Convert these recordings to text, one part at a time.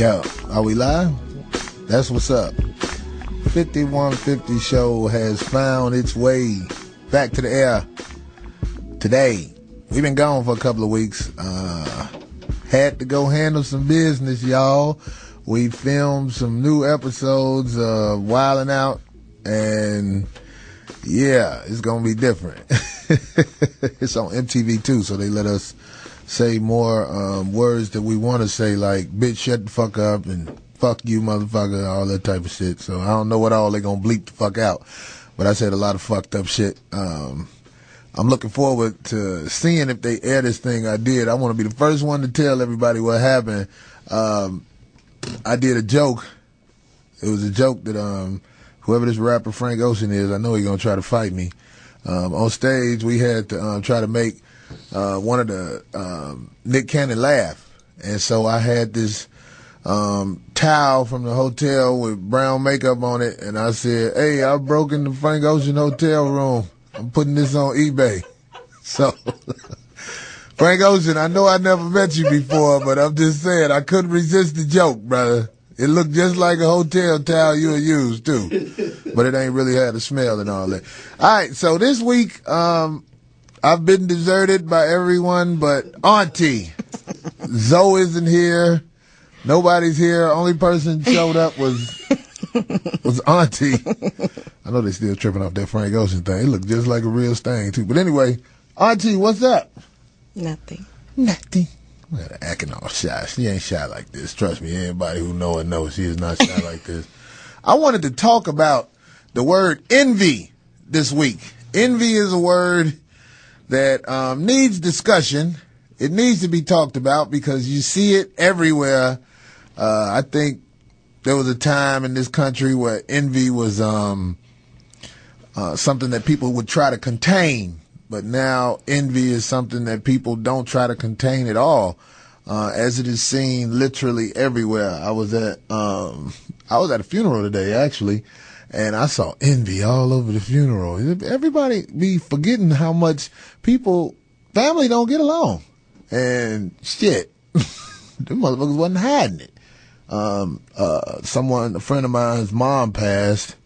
Yo, are we live? That's what's up. 5150 show has found its way back to the air today. We've been gone for a couple of weeks. Had to go handle some business, y'all. We filmed some new episodes of Wildin' Out, and yeah, it's gonna be different. It's on MTV too, so they let us say more words that we want to say, like bitch, shut the fuck up, and fuck you, motherfucker, all that type of shit. So I don't know what all they gonna bleep the fuck out, but I said a lot of fucked up shit. I'm looking forward to seeing if they air this thing I did. I want to be the first one to tell everybody what happened. I did a joke. It was a joke that whoever this rapper Frank Ocean is, I know he's gonna try to fight me. On stage, we had to try to make one of the Nick Cannon laugh, and so I had this towel from the hotel with brown makeup on it, and I said, "Hey, I broke in the Frank Ocean hotel room. I'm putting this on eBay." So, Frank Ocean, I know I never met you before, but I'm just saying I couldn't resist the joke, brother. It looked just like a hotel towel you would use too, but it ain't really had a smell and all that. All right, so this week I've been deserted by everyone but Auntie. Zoe isn't here. Nobody's here. Only person showed up was Auntie. I know they still tripping off that Frank Ocean thing. It looked just like a real stain too. But anyway, Auntie, what's up? Nothing. Acting all shy. She ain't shy like this. Trust me, anybody who know her knows she is not shy like this. I wanted to talk about the word envy this week. Envy is a word that needs discussion. It needs to be talked about because you see it everywhere. I think there was a time in this country where envy was something that people would try to contain, but now envy is something that people don't try to contain at all, as it is seen literally everywhere. I was at a funeral today, actually, and I saw envy all over the funeral. Everybody be forgetting how much family don't get along. And shit, them motherfuckers wasn't hiding it. A friend of mine's mom passed,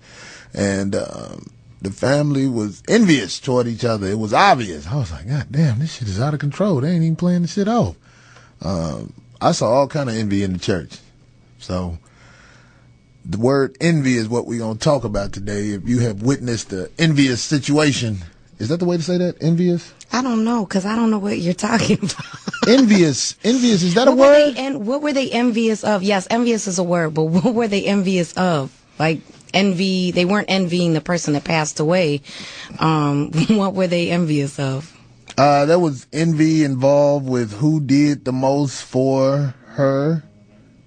and the family was envious toward each other. It was obvious. I was like, God damn, this shit is out of control. They ain't even playing the shit off. I saw all kind of envy in the church. So the word envy is what we're going to talk about today. If you have witnessed the envious situation, is that the way to say that? Envious? I don't know, because I don't know what you're talking about. Envious, is that a word? What were they envious of? Yes, envious is a word, but what were they envious of? Like, envy, they weren't envying the person that passed away. What were they envious of? There was envy involved with who did the most for her,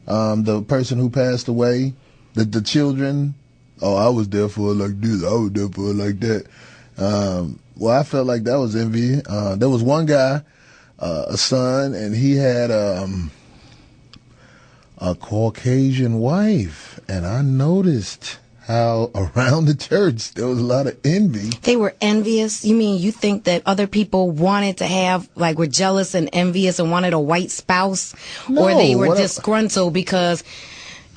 the person who passed away, the children. Oh, I was there for her like this, I was there for her like that. Well, I felt like that was envy. There was one guy, a son, and he had a Caucasian wife, and I noticed how around the church there was a lot of envy. They were envious? You mean you think that other people wanted to have, like, were jealous and envious and wanted a white spouse? No, or they were disgruntled because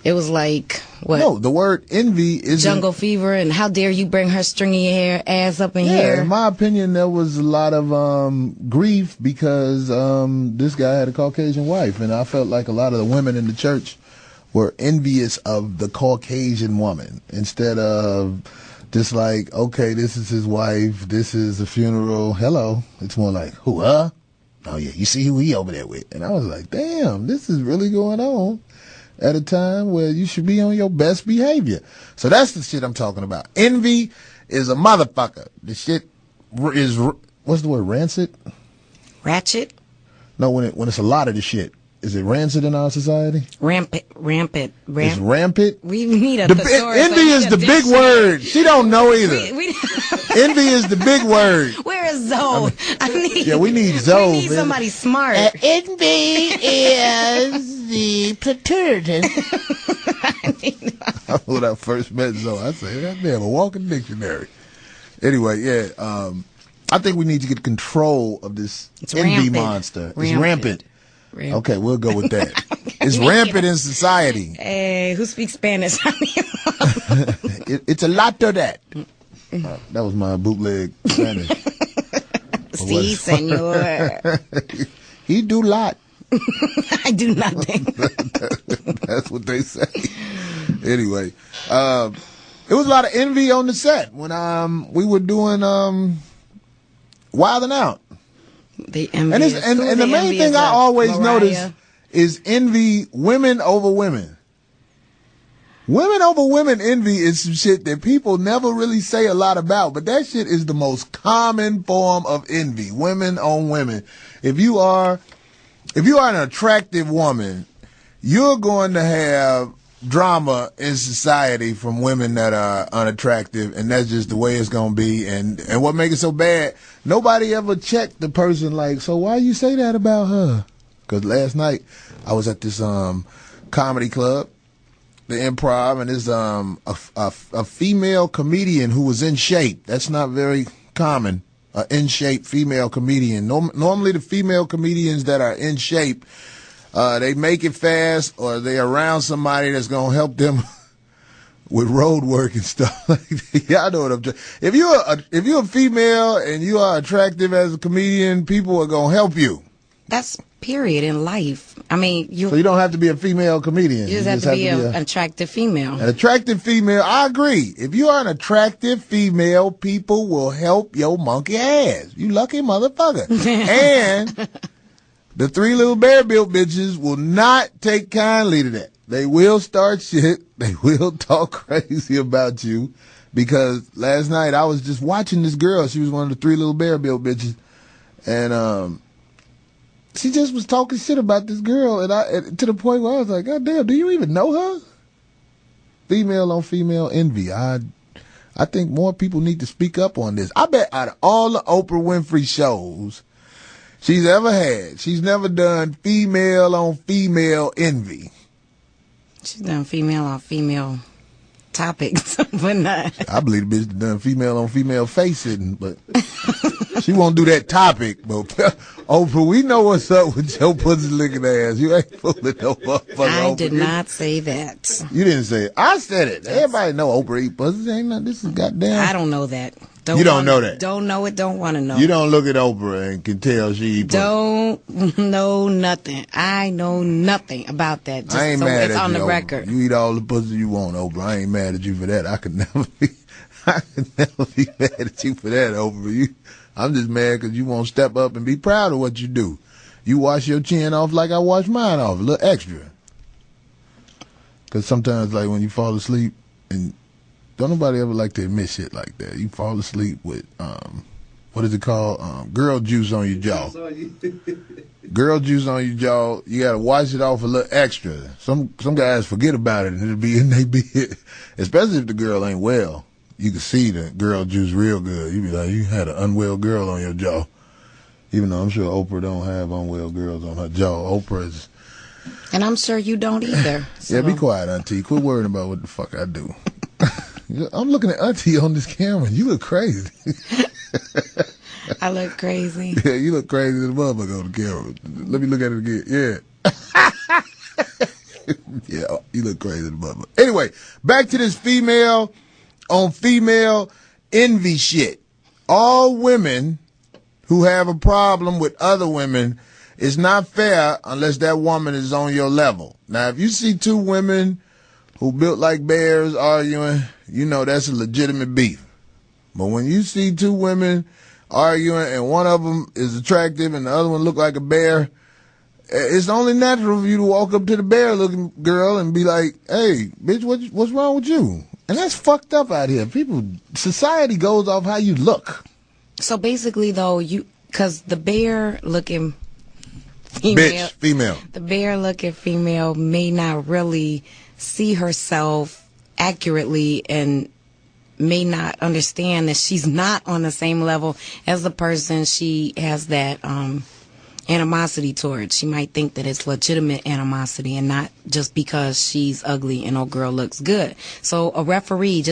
it was like, what? No, the word envy is jungle fever, and how dare you bring her stringy hair ass up in here? In my opinion, there was a lot of grief because this guy had a Caucasian wife, and I felt like a lot of the women in the church were envious of the Caucasian woman instead of just like, okay, this is his wife, this is a funeral, hello. It's more like, who, huh? Oh yeah, you see who he over there with. And I was like, damn, this is really going on at a time where you should be on your best behavior. So that's the shit I'm talking about. Envy is a motherfucker. The shit is, what's the word, rancid? Ratchet? No, when it's a lot of the shit. Is it rancid in our society? Rampant. It's rampant? We need a thesaurus. Envy is the big word. She don't know either. Envy is the big word. Where is Zoe? We need Zoe. We need somebody smart. Envy is the paternity. When I first met Zoe, I said, that damn a walking dictionary. Anyway, I think we need to get control of this envy monster. It's rampant. Rampant. Okay, we'll go with that. It's rampant in society. Hey, who speaks Spanish? It's a lot of that. That was my bootleg Spanish. Si, senor. He do lot. I do nothing. That's what they say. Anyway, it was a lot of envy on the set when we were doing Wildin' Out. The envy. And the main thing I always notice is envy women over women. Women over women envy is some shit that people never really say a lot about, but that shit is the most common form of envy. Women on women. If you are an attractive woman, you're going to have drama in society from women that are unattractive, and that's just the way it's going to be. And what makes it so bad, nobody ever checked the person like, so why you say that about her? Because last night I was at this comedy club, the Improv, and there's a female comedian who was in shape. That's not very common. In shape female comedian. Normally the female comedians that are in shape, they make it fast, or they around somebody that's gonna help them with road work and stuff like that. Y'all know what I'm saying. If you're a female and you are attractive as a comedian, people are gonna help you. That's period in life. I mean, so you don't have to be a female comedian. You just have to be an attractive female. An attractive female. I agree. If you are an attractive female, people will help your monkey ass. You lucky motherfucker. And the three little bear built bitches will not take kindly to that. They will start shit. They will talk crazy about you. Because last night I was just watching this girl. She was one of the three little bear built bitches. And, she just was talking shit about this girl, and to the point where I was like, God damn, do you even know her? Female on female envy. I think more people need to speak up on this. I bet out of all the Oprah Winfrey shows she's ever had, she's never done female on female envy. She's done female on female topics, but not. I believe the bitch done female on female face sitting, but she won't do that topic. But Oprah, we know what's up with your pussy licking ass. You ain't fooling no motherfucker. I did not say that. You didn't say it. I said it. Everybody know Oprah eat pussy. Ain't nothing. This is goddamn. I don't know that. You don't know that. Don't know it. Don't want to know. You don't look at Oprah and can tell she eat pussy. Don't know nothing. I know nothing about that. Just I ain't so mad it's at on you, the Oprah. record. You eat all the pussy you want, Oprah. I ain't mad at you for that. I could never be mad at you for that, Oprah. I'm just mad because you won't step up and be proud of what you do. You wash your chin off like I wash mine off, a little extra. Because sometimes, like, when you fall asleep, and don't nobody ever like to admit shit like that. You fall asleep with, what is it called? Girl juice on your jaw. Girl juice on your jaw. You got to wash it off a little extra. Some guys forget about it, and it'll be in they bed. Especially if the girl ain't well. You can see the girl juice real good. You be like, you had an unwell girl on your jaw. Even though I'm sure Oprah don't have unwell girls on her jaw. Oprah is. And I'm sure you don't either. So. Yeah, be quiet, Auntie. Quit worrying about what the fuck I do. I'm looking at Auntie on this camera. You look crazy. I look crazy. Yeah, you look crazy as a motherfucker on the camera. Let me look at it again. Yeah. Yeah, you look crazy as a motherfucker. Anyway, back to this female on female envy shit. All women who have a problem with other women, it's not fair unless that woman is on your level. Now, if you see two women who built like bears arguing, you know that's a legitimate beef. But when you see two women arguing and one of them is attractive and the other one look like a bear, it's only natural for you to walk up to the bear-looking girl and be like, hey, bitch, what's wrong with you? And that's fucked up out here. Society goes off how you look. So basically, though, because the bear-looking female, the bear-looking female may not really see herself accurately and may not understand that she's not on the same level as the person she has that animosity towards. She might think that it's legitimate animosity and not just because she's ugly and old girl looks good. So a referee,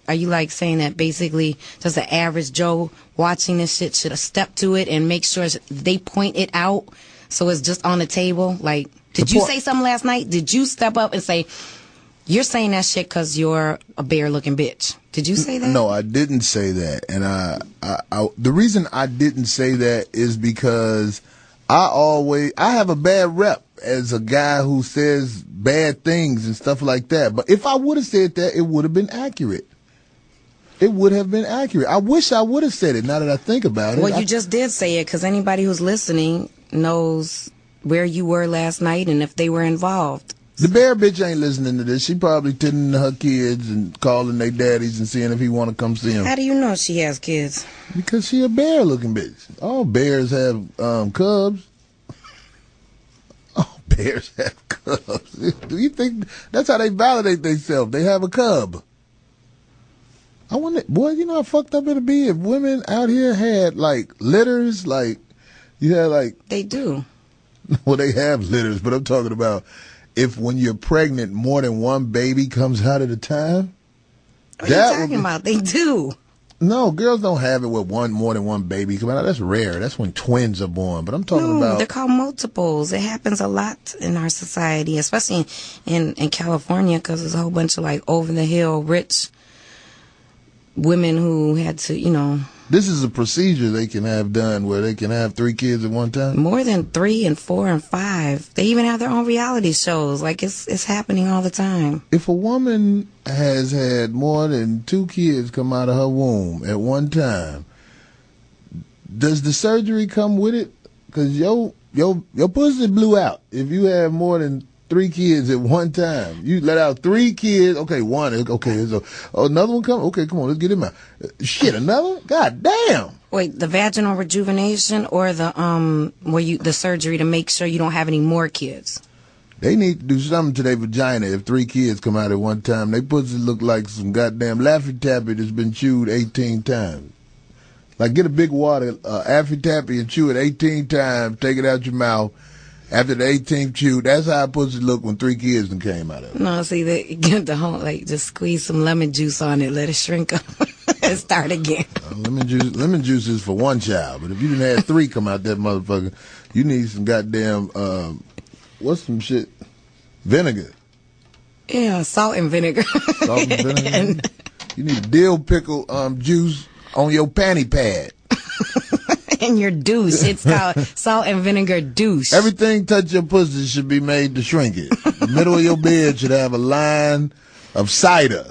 are you like saying that basically just an average Joe watching this shit should have stepped to it and make sure they point it out So it's just on the table. Like, did you say something last night? Did you step up and say, you're saying that shit because you're a bear-looking bitch? Did you say that? No, I didn't say that. And I the reason I didn't say that is because I have a bad rep as a guy who says bad things and stuff like that. But if I would have said that, it would have been accurate. It would have been accurate. I wish I would have said it now that I think about it. Well, you just did say it because anybody who's listening knows where you were last night and if they were involved. The bear bitch ain't listening to this. She probably tending to her kids and calling their daddies and seeing if he want to come see them. How do you know she has kids? Because she a bear-looking bitch. All bears have cubs. All bears have cubs. Do you think that's how they validate themselves? They have a cub. I wonder, boy, you know how fucked up it'd be if women out here had, like, litters, like, you had, like... They do. Well, they have litters, but I'm talking about if when you're pregnant, more than one baby comes out at a time. What are you talking about? They do. No, girls don't have it with more than one baby come out. That's rare. That's when twins are born. But I'm talking about... they're called multiples. It happens a lot in our society, especially in California, because there's a whole bunch of, like, over-the-hill rich women who had to, you know... This is a procedure they can have done where they can have 3 kids at one time? More than 3 and 4 and 5. They even have their own reality shows. Like, it's happening all the time. If a woman has had more than 2 kids come out of her womb at one time, does the surgery come with it? Because your pussy blew out if you have more than 3 kids at one time. You let out 3 kids. Okay, one. Okay, so another one come. Okay, come on, let's get him out. Shit, another? God damn. Wait, the vaginal rejuvenation or the the surgery to make sure you don't have any more kids? They need to do something to their vagina if 3 kids come out at one time. They pussy look like some goddamn Laffy Taffy that's been chewed 18 times. Like, get a big water Laffy Taffy and chew it 18 times, take it out your mouth. After the 18th chew, that's how pussy look when 3 kids done came out of it. No, see, they get the whole, like, just squeeze some lemon juice on it, let it shrink up, and start again. Lemon juice is for one child, but if you didn't have 3 come out that motherfucker, you need some goddamn, what's some shit? Vinegar. Yeah, salt and vinegar. Salt and vinegar. You need dill pickle juice on your panty pad. And your douche. It's called salt and vinegar douche. Everything touch your pussy should be made to shrink it. The middle of your bed should have a line of cider.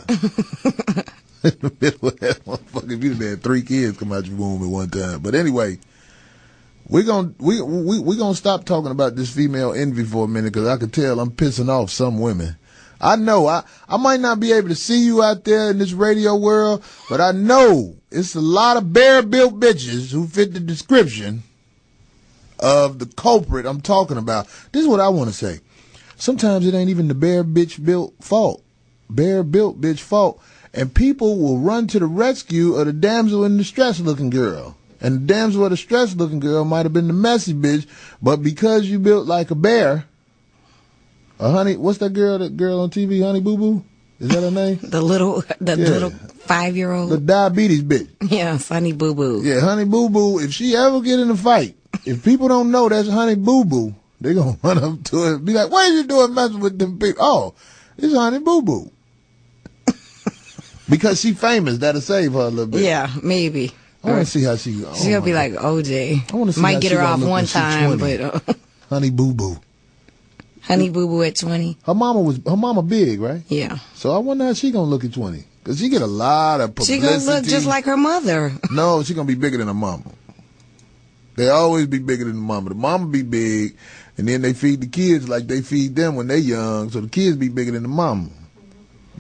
In the middle of that motherfucker, if you'd had 3 kids come out your womb at one time. But anyway, we're gonna stop talking about this female envy for a minute because I could tell I'm pissing off some women. I know I might not be able to see you out there in this radio world, but I know it's a lot of bear-built bitches who fit the description of the culprit I'm talking about. This is what I want to say. Sometimes it ain't even the bear-built bitch fault, and people will run to the rescue of the damsel in distress looking girl. And the damsel in distress looking girl might have been the messy bitch, but because you built like a bear... Honey, what's that girl on TV, Honey Boo Boo? Is that her name? The little 5-year-old. The diabetes bitch. Yeah, Honey Boo Boo. Yeah, Honey Boo Boo, if she ever get in a fight, if people don't know that's Honey Boo Boo, they gonna run up to her and be like, what are you doing messing with them people? Oh, it's Honey Boo Boo. Because she famous, that'll save her a little bit. Yeah, maybe. I want to see how she... She's gonna be like OJ. I want to see Might how get she her off look one when she's time, 20. but... Honey Boo Boo. Honey Boo Boo at 20. Her mama big, right? Yeah. So I wonder how she gonna look at 20. Because she get a lot of publicity. She gonna look just like her mother. No, she gonna be bigger than her mama. They always be bigger than the mama. The mama be big, and then they feed the kids like they feed them when they young, so the kids be bigger than the mama.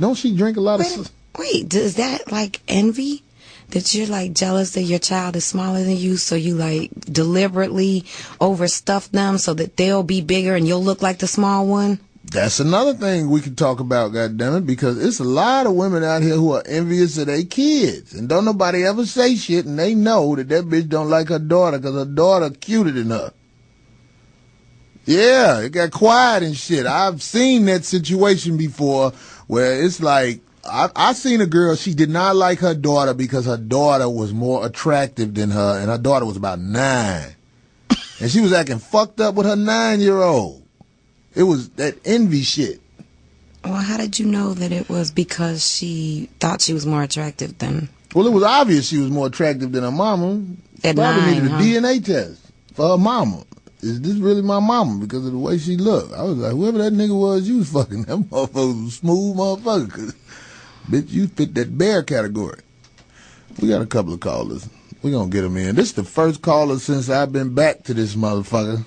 Don't she drink a lot of... Wait, is that like envy? That you're like jealous that your child is smaller than you, so you like deliberately overstuff them so that they'll be bigger and you'll look like the small one? That's another thing we can talk about, goddammit, because it's a lot of women out here who are envious of their kids. And don't nobody ever say shit, and they know that bitch don't like her daughter because her daughter cuter than her. Yeah, it got quiet and shit. I've seen that situation before where it's like, I seen a girl, she did not like her daughter because her daughter was more attractive than her, and her daughter was about 9. And she was acting fucked up with her 9-year-old. It was that envy shit. Well, how did you know that it was because she thought she was more attractive than... Well, it was obvious she was more attractive than her mama. At Probably 9, needed a DNA test for her mama. Is this really my mama? Because of the way she looked. I was like, whoever that nigga was, you was fucking. That motherfucker was a smooth motherfucker. 'Cause, bitch, you fit that bear category. We got a couple of callers. We gonna get them in. This is the first caller since I've been back to this motherfucker.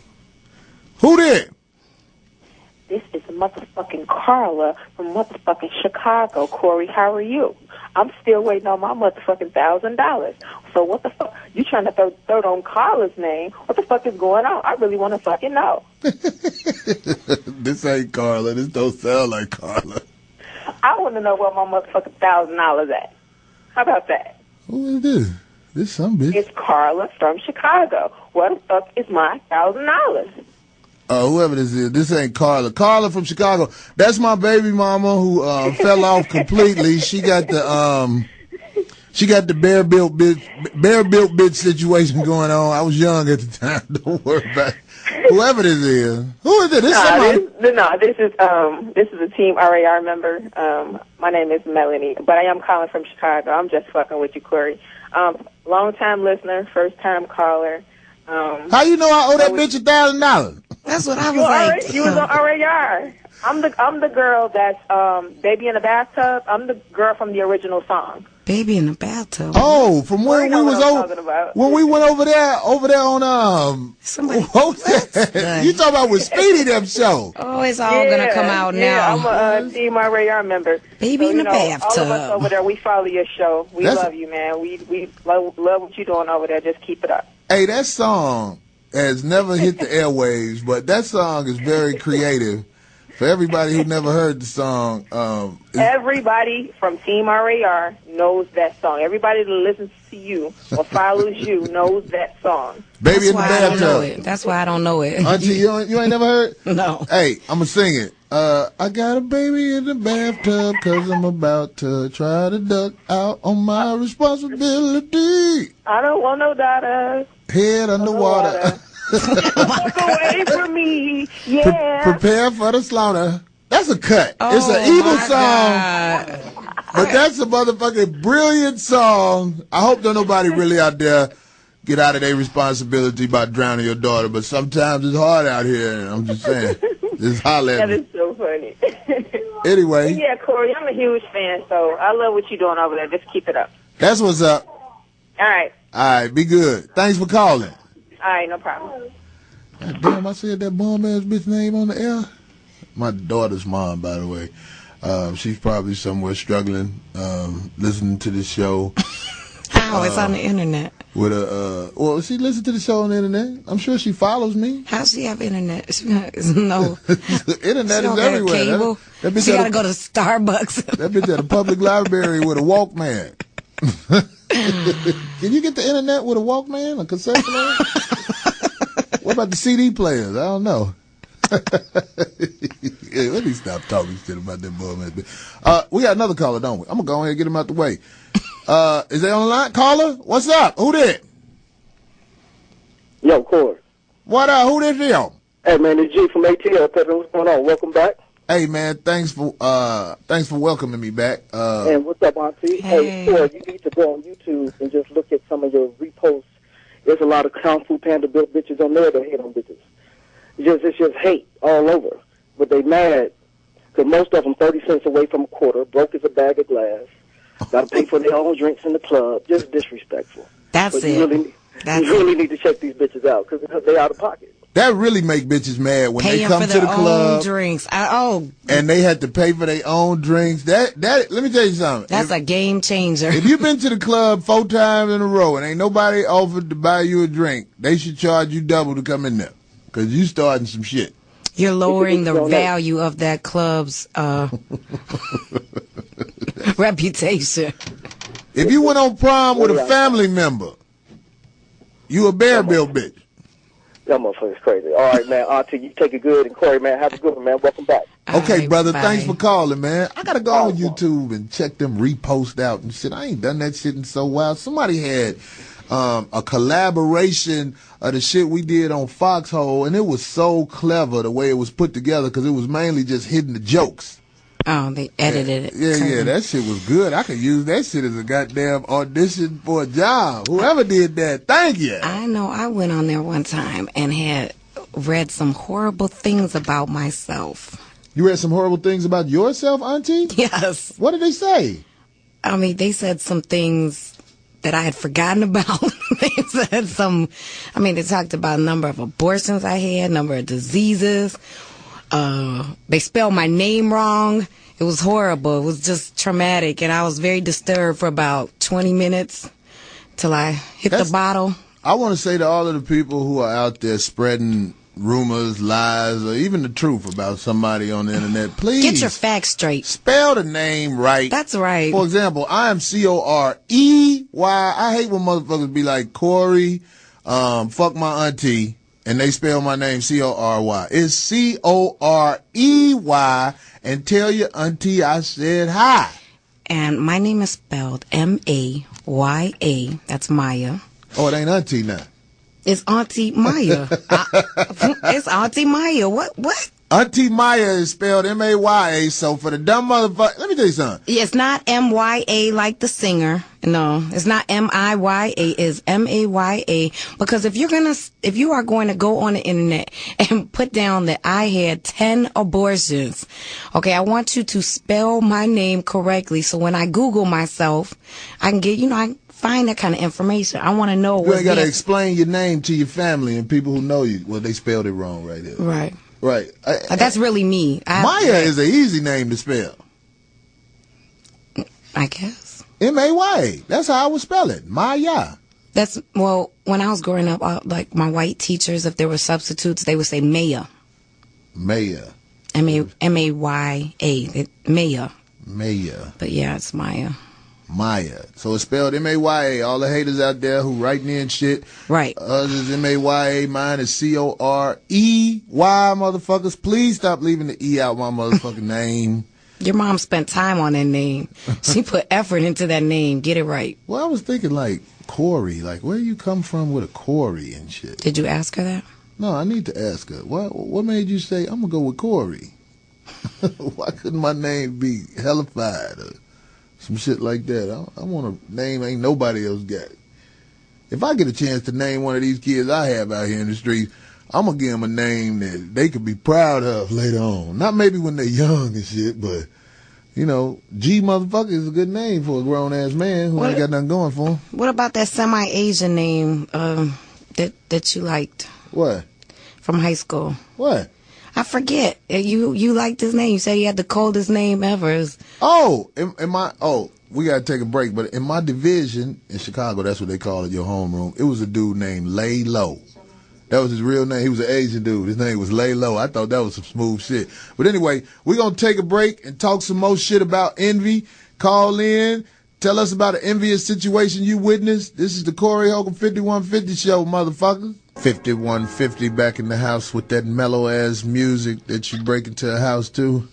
Who there? This is motherfucking Carla from motherfucking Chicago. Corey, how are you? I'm still waiting on my motherfucking $1,000. So what the fuck? You trying to throw it on Carla's name? What the fuck is going on? I really want to fucking know. This ain't Carla. This don't sound like Carla. I want to know where my motherfucking $1,000 at. How about that? Who is this? This some bitch. It's Carla from Chicago. Where the fuck is my $1,000? Whoever this is, this ain't Carla. Carla from Chicago. That's my baby mama who fell off completely. She got the bear built bitch situation going on. I was young at the time. Don't worry about it. Whoever this is. Who is it? This is a Team RAR member. My name is Melanie, but I am calling from Chicago. I'm just fucking with you, Corey. Long time listener, first time caller. How you know I owe that bitch $1,000? That's what I was like. You was on RAR. I'm the girl that's Baby in the Bathtub. I'm the girl from the original song. Baby in the Bathtub. Oh, from when we was over when we went over there on somebody. You talking about with Speedy them show? Oh, it's all gonna come out now. Yeah, I'm a Team RAR member. Baby in the Bathtub. All of us over there, we follow your show. We love you, man. We love what you're doing over there. Just keep it up. Hey, that song has never hit the airwaves, but that song is very creative. For everybody who never heard the song, everybody from Team RAR knows that song. Everybody that listens to you or follows you knows that song. Baby in the Bathtub. That's why I don't know it. Auntie, you ain't never heard? No. Hey, I'm gonna sing it. I got a baby in the bathtub 'cause I'm about to try to duck out on my responsibility. I don't want no daughter. Head underwater. Walk away from me, yeah. Prepare for the slaughter. That's a cut. It's an evil song, but that's a motherfucking brilliant song. I hope that nobody really out there get out of their responsibility by drowning your daughter, but sometimes it's hard out here, and I'm just saying. Just holler at me. That is so funny. Anyway. Yeah, Corey, I'm a huge fan, so I love what you're doing over there. Just keep it up. That's what's up. All right. All right, be good. Thanks for calling. All right, no problem. God damn, I said that bum-ass bitch name on the air. My daughter's mom, by the way. She's probably somewhere struggling, listening to this show. How? It's on the internet. With well, she listens to the show on the internet. I'm sure she follows me. How does she have internet? No. The internet is everywhere. Cable. That bitch she got to go to Starbucks. That bitch at a public library with a Walkman. Can you get the internet with a Walkman, a cassette player? What about the CD players? I don't know. Yeah, let me stop talking shit about that bullshit. We got another caller, don't we? I'm gonna go ahead and get him out the way. Is they on the line? Caller? What's up? Who there? Yo, Corey. What Who this is? Hey man, it's G from ATL. What's going on? Welcome back. Hey man, thanks for welcoming me back. And what's up, Auntie? Hey, Corey, you need to go on YouTube and just look at some of your reposts. There's a lot of Kung Fu Panda built bitches on there that hate on bitches. It's just hate all over. But they mad because most of them 30 cents away from a quarter, broke as a bag of glass, got to pay for their own drinks in the club. Just disrespectful. That's but it. You really need to check these bitches out because they out of pocket. That really make bitches mad when they come to the club. Drinks. And they had to pay for their own drinks. That let me tell you something. That's a game changer. If you've been to the club 4 times in a row and ain't nobody offered to buy you a drink, they should charge you double to come in there because you starting some shit. You're lowering the value of that club's reputation. If you went on prom with a family member, you a bear bill bitch. That motherfucker's crazy. All right, man. Auntie, you take it good. And Corey, man, have a good one, man. Welcome back. Okay, brother. Bye. Thanks for calling, man. I got to go on YouTube and check them repost out and shit. I ain't done that shit in so while. Somebody had a collaboration of the shit we did on Foxhole, and it was so clever the way it was put together because it was mainly just hitting the jokes. Oh, they edited it. Yeah, that shit was good. I could use that shit as a goddamn audition for a job. Whoever did that, thank you. I know. I went on there one time and had read some horrible things about myself. You read some horrible things about yourself, Auntie? Yes. What did they say? I mean, they said some things that I had forgotten about. They said they talked about a number of abortions I had, number of diseases. They spelled my name wrong. It was horrible. It was just traumatic, and I was very disturbed for about 20 minutes till I hit the bottle. I want to say to all of the people who are out there spreading rumors, lies, or even the truth about somebody on the internet, please get your facts straight. Spell the name right. That's right. For example, I am Corey. I hate when motherfuckers be like Corey, fuck my auntie, and they spell my name Cory. It's Corey, and tell your auntie I said hi. And my name is spelled Maya. That's Maya. Oh, it ain't auntie now. It's Auntie Maya. It's Auntie Maya. What? Auntie Maya is spelled Maya, so for the dumb motherfucker, let me tell you something. It's not Mya like the singer. No, it's not Miya. It's Maya. Because if you are going to go on the internet and put down that I had 10 abortions, okay, I want you to spell my name correctly. So when I Google myself, I can get, I find that kind of information. I want to know. You ain't got to explain your name to your family and people who know you. Well, they spelled it wrong right there. Right. Right. That's really me. Maya is an easy name to spell. I guess. Maya. That's how I would spell it. Maya. When I was growing up, like my white teachers, if there were substitutes, they would say Maya. Maya. Maya. Maya. Maya. But yeah, it's Maya. Maya. So it's spelled Maya. All the haters out there who writing in shit. Right. Others is Maya. Mine is Corey. Motherfuckers, please stop leaving the E out my motherfucking name. Your mom spent time on that name. She put effort into that name. Get it right. Well, I was thinking like Corey. Like, where you come from with a Corey and shit? Did you ask her that? No, I need to ask her. What made you say, I'm going to go with Corey? Why couldn't my name be Hellified or some shit like that? I want a name ain't nobody else got. If I get a chance to name one of these kids I have out here in the streets, I'm going to give them a name that they could be proud of later on. Not maybe when they're young and shit, but, G motherfucker is a good name for a grown-ass man who ain't got nothing going for him. What about that semi-Asian name that you liked? What? From high school. What? I forget. You liked his name. You said he had the coldest name ever. We got to take a break, but in my division in Chicago, that's what they call it, your homeroom, it was a dude named Lay Low. That was his real name. He was an Asian dude. His name was Lay Low. I thought that was some smooth shit. But anyway, we're going to take a break and talk some more shit about envy. Call in. Tell us about an envious situation you witnessed. This is the Corey Holcomb 5150 show, motherfucker. 5150 back in the house with that mellow-ass music that you break into a house to.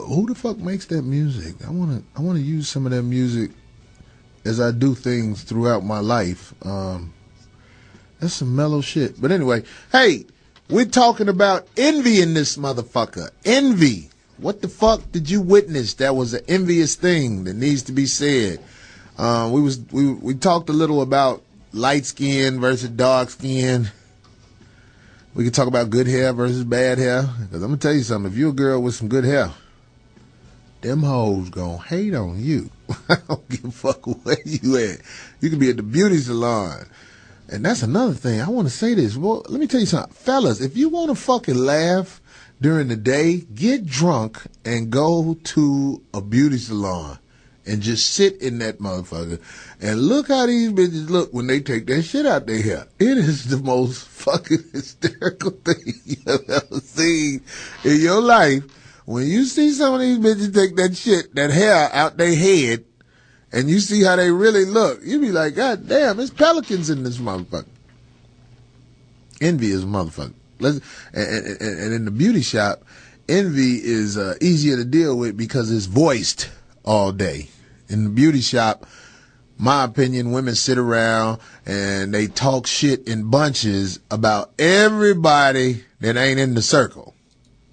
Who the fuck makes that music? I wanna use some of that music as I do things throughout my life. That's some mellow shit. But anyway, hey, we're talking about envy in this motherfucker. Envy. What the fuck did you witness that was an envious thing that needs to be said? We talked a little about light skin versus dark skin. We could talk about good hair versus bad hair. Because I'm going to tell you something. If you're a girl with some good hair, them hoes gonna hate on you. I don't give a fuck where you at. You can be at the beauty salon. And that's another thing. I want to say this. Well, let me tell you something. Fellas, if you want to fucking laugh during the day, get drunk and go to a beauty salon and just sit in that motherfucker and look how these bitches look when they take that shit out their hair. It is the most fucking hysterical thing you've ever seen in your life. When you see some of these bitches take that hair out their head, and you see how they really look, you be like, God damn, there's pelicans in this motherfucker. Envy is a motherfucker. And in the beauty shop, envy is easier to deal with because it's voiced all day. in the beauty shop, my opinion, women sit around and they talk shit in bunches about everybody that ain't in the circle.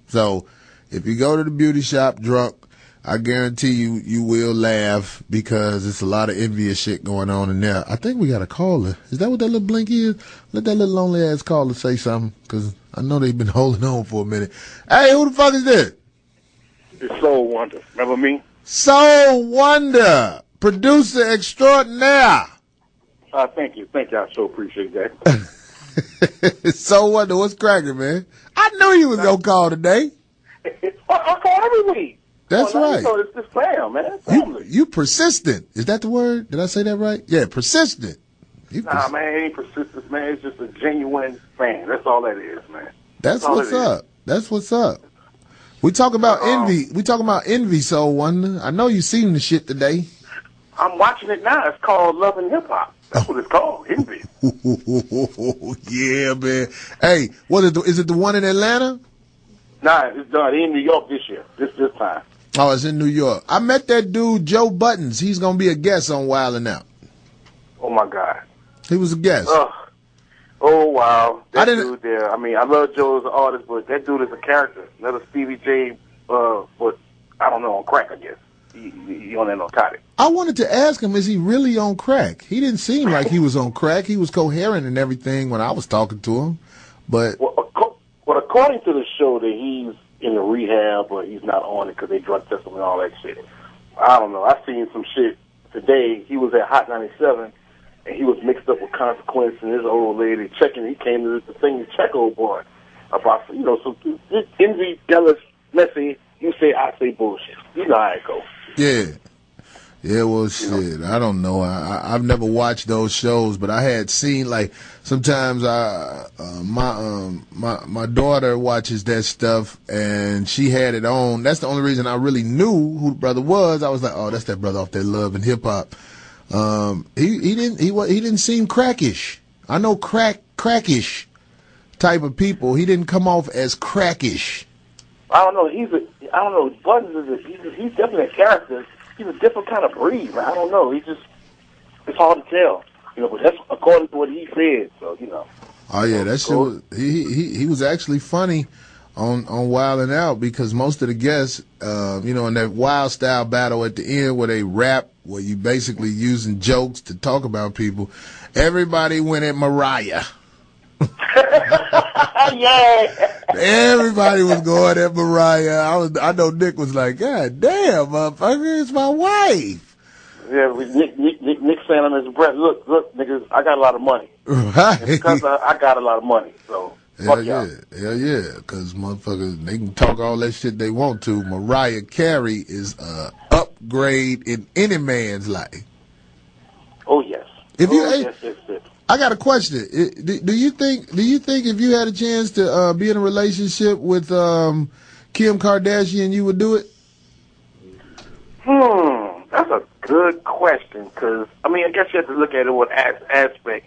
So if you go to the beauty shop drunk, I guarantee you will laugh because it's a lot of envious shit going on in there. I think we got a caller. Is that what that little blink is? Let that little lonely ass caller say something because I know they've been holding on for a minute. Hey, who the fuck is this? It's Soul Wonder. Remember me? Soul Wonder, producer extraordinaire. Thank you. I so appreciate that. Soul Wonder, what's cracking, man? I knew you was going to call today. I call every week. That's right. So it's this fam, man. You persistent. Is that the word? Did I say that right? Yeah, persistent. Nah, man, it ain't persistent, man. It's just a genuine fan. That's all that is, man. That's what's up. That's what's up. We talk about envy. We talking about envy, Soul Wonder. I know you seen the shit today. I'm watching it now. It's called Love and Hip Hop. That's what it's called, envy. Yeah, man. Hey, is it the one in Atlanta? Nah, it's done in New York this year. This time. Oh, it's in New York. I met that dude, Joe Buttons. He's going to be a guest on Wild 'N Out. Oh, my God. He was a guest. Oh, wow. That dude there. I mean, I love Joe as an artist, but that dude is a character. Another Stevie J, but I don't know, on crack, I guess. He on that narcotic. I wanted to ask him, is he really on crack? He didn't seem like he was on crack. He was coherent and everything when I was talking to him. But Well, according to the show, that he's in the rehab, but he's not on it because they drug test him and all that shit. I don't know. I seen some shit today. He was at Hot 97, and he was mixed up with Consequence and his old lady checking. He came to the thing to check old boy about, some envy, jealous, messy. You say, I say bullshit. You know how it goes. Yeah. Yeah, well, shit, I don't know. I've never watched those shows, but I had seen, like, sometimes my daughter watches that stuff, and she had it on. That's the only reason I really knew who the brother was. I was like, oh, that's that brother off that Love and Hip Hop. He didn't seem crackish. I know crackish type of people. He didn't come off as crackish. I don't know. Buttons he's definitely a character. He's a different kind of breed, man. I don't know. It's hard to tell, but that's according to what he said. So, Oh yeah, that shit was, he was actually funny on Wild 'N Out because most of the guests, in that wild style battle at the end where they rap, where you basically using jokes to talk about people, everybody went at Mariah. Yeah. Everybody was going at Mariah. I know Nick was like, God damn, motherfucker, it's my wife. Yeah, Nick saying on his breath, look, niggas, I got a lot of money. Right. And because I got a lot of money, so fuck y'all. Hell yeah, because motherfuckers, they can talk all that shit they want to. Mariah Carey is a upgrade in any man's life. Oh, yes. Yes. I got a question. Do you think if you had a chance to be in a relationship with Kim Kardashian, you would do it? That's a good question. Because I guess you have to look at it with aspect.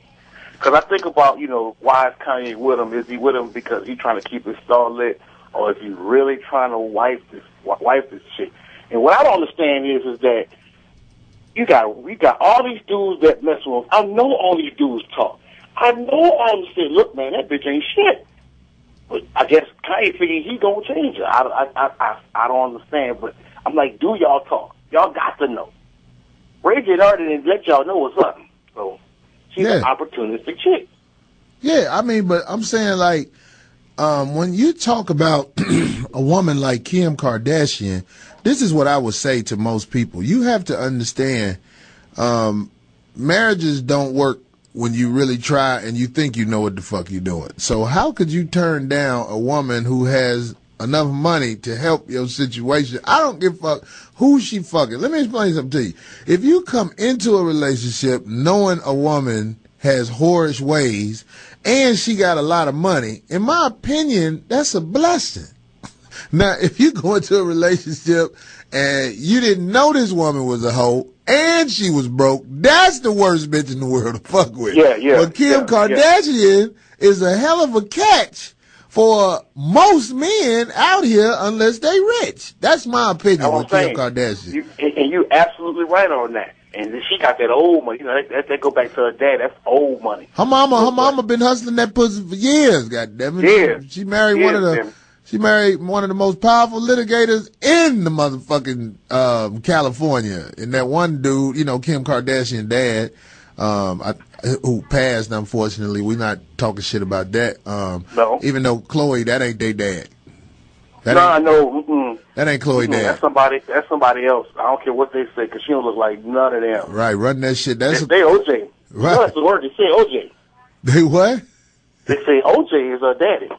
Because I think about why is Kanye with him? Is he with him because he's trying to keep his star lit, or is he really trying to wife this chick? And what I don't understand is that we got all these dudes that mess with him. I know all these dudes talk. I know all them say, look, man, that bitch ain't shit. But I guess Kanye figured he gonna change her. I don't understand, but I'm like, do y'all talk? Y'all got to know. Ray J already didn't let y'all know what's up. So she's an opportunistic chick. Yeah, but I'm saying, like, when you talk about a woman like Kim Kardashian, this is what I would say to most people. You have to understand, marriages don't work when you really try and you think you know what the fuck you're doing. So how could you turn down a woman who has enough money to help your situation? I don't give a fuck who she fucking. Let me explain something to you. If you come into a relationship knowing a woman has whorish ways and she got a lot of money, in my opinion, that's a blessing. Now, if you go into a relationship and you didn't know this woman was a hoe and she was broke, that's the worst bitch in the world to fuck with. Yeah. But Kim Kardashian is a hell of a catch for most men out here unless they rich. That's my opinion with Kim Kardashian. And you absolutely right on that. And she got that old money. You know, that go back to her dad. That's old money. Her mama been hustling that pussy for years. Goddamn it. Yeah. She married one of the most powerful litigators in the motherfucking California. And that one dude, you know, Kim Kardashian dad, who passed, unfortunately. We're not talking shit about that. No. Even though Khloe, that ain't their dad. No. That ain't Khloe dad. That's somebody else. I don't care what they say, because she don't look like none of them. Right, run that shit. They OJ. Right. No, that's the word. They say OJ. They what? They say OJ is her daddy.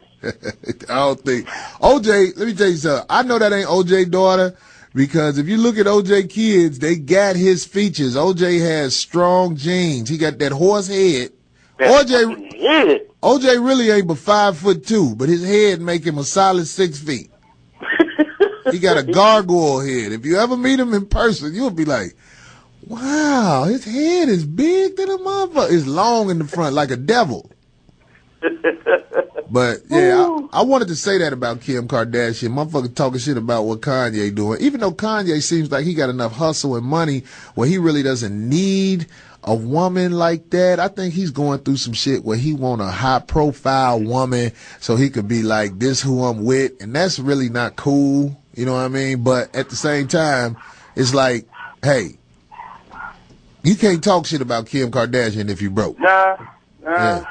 I don't think. OJ, let me tell you something. I know that ain't OJ daughter, because if you look at OJ kids, they got his features. OJ has strong genes. He got that horse head. OJ really ain't but 5'2", but his head make him a solid 6 feet. He got a gargoyle head. If you ever meet him in person, you'll be like, wow, his head is big than a motherfucker. It's long in the front like a devil. But yeah, I wanted to say that about Kim Kardashian. Motherfucker talking shit about what Kanye doing. Even though Kanye seems like he got enough hustle and money where he really doesn't need a woman like that. I think he's going through some shit where he want a high profile woman so he could be like, this who I'm with, and that's really not cool. You know what I mean? But at the same time, it's like, hey, you can't talk shit about Kim Kardashian if you broke. Nah,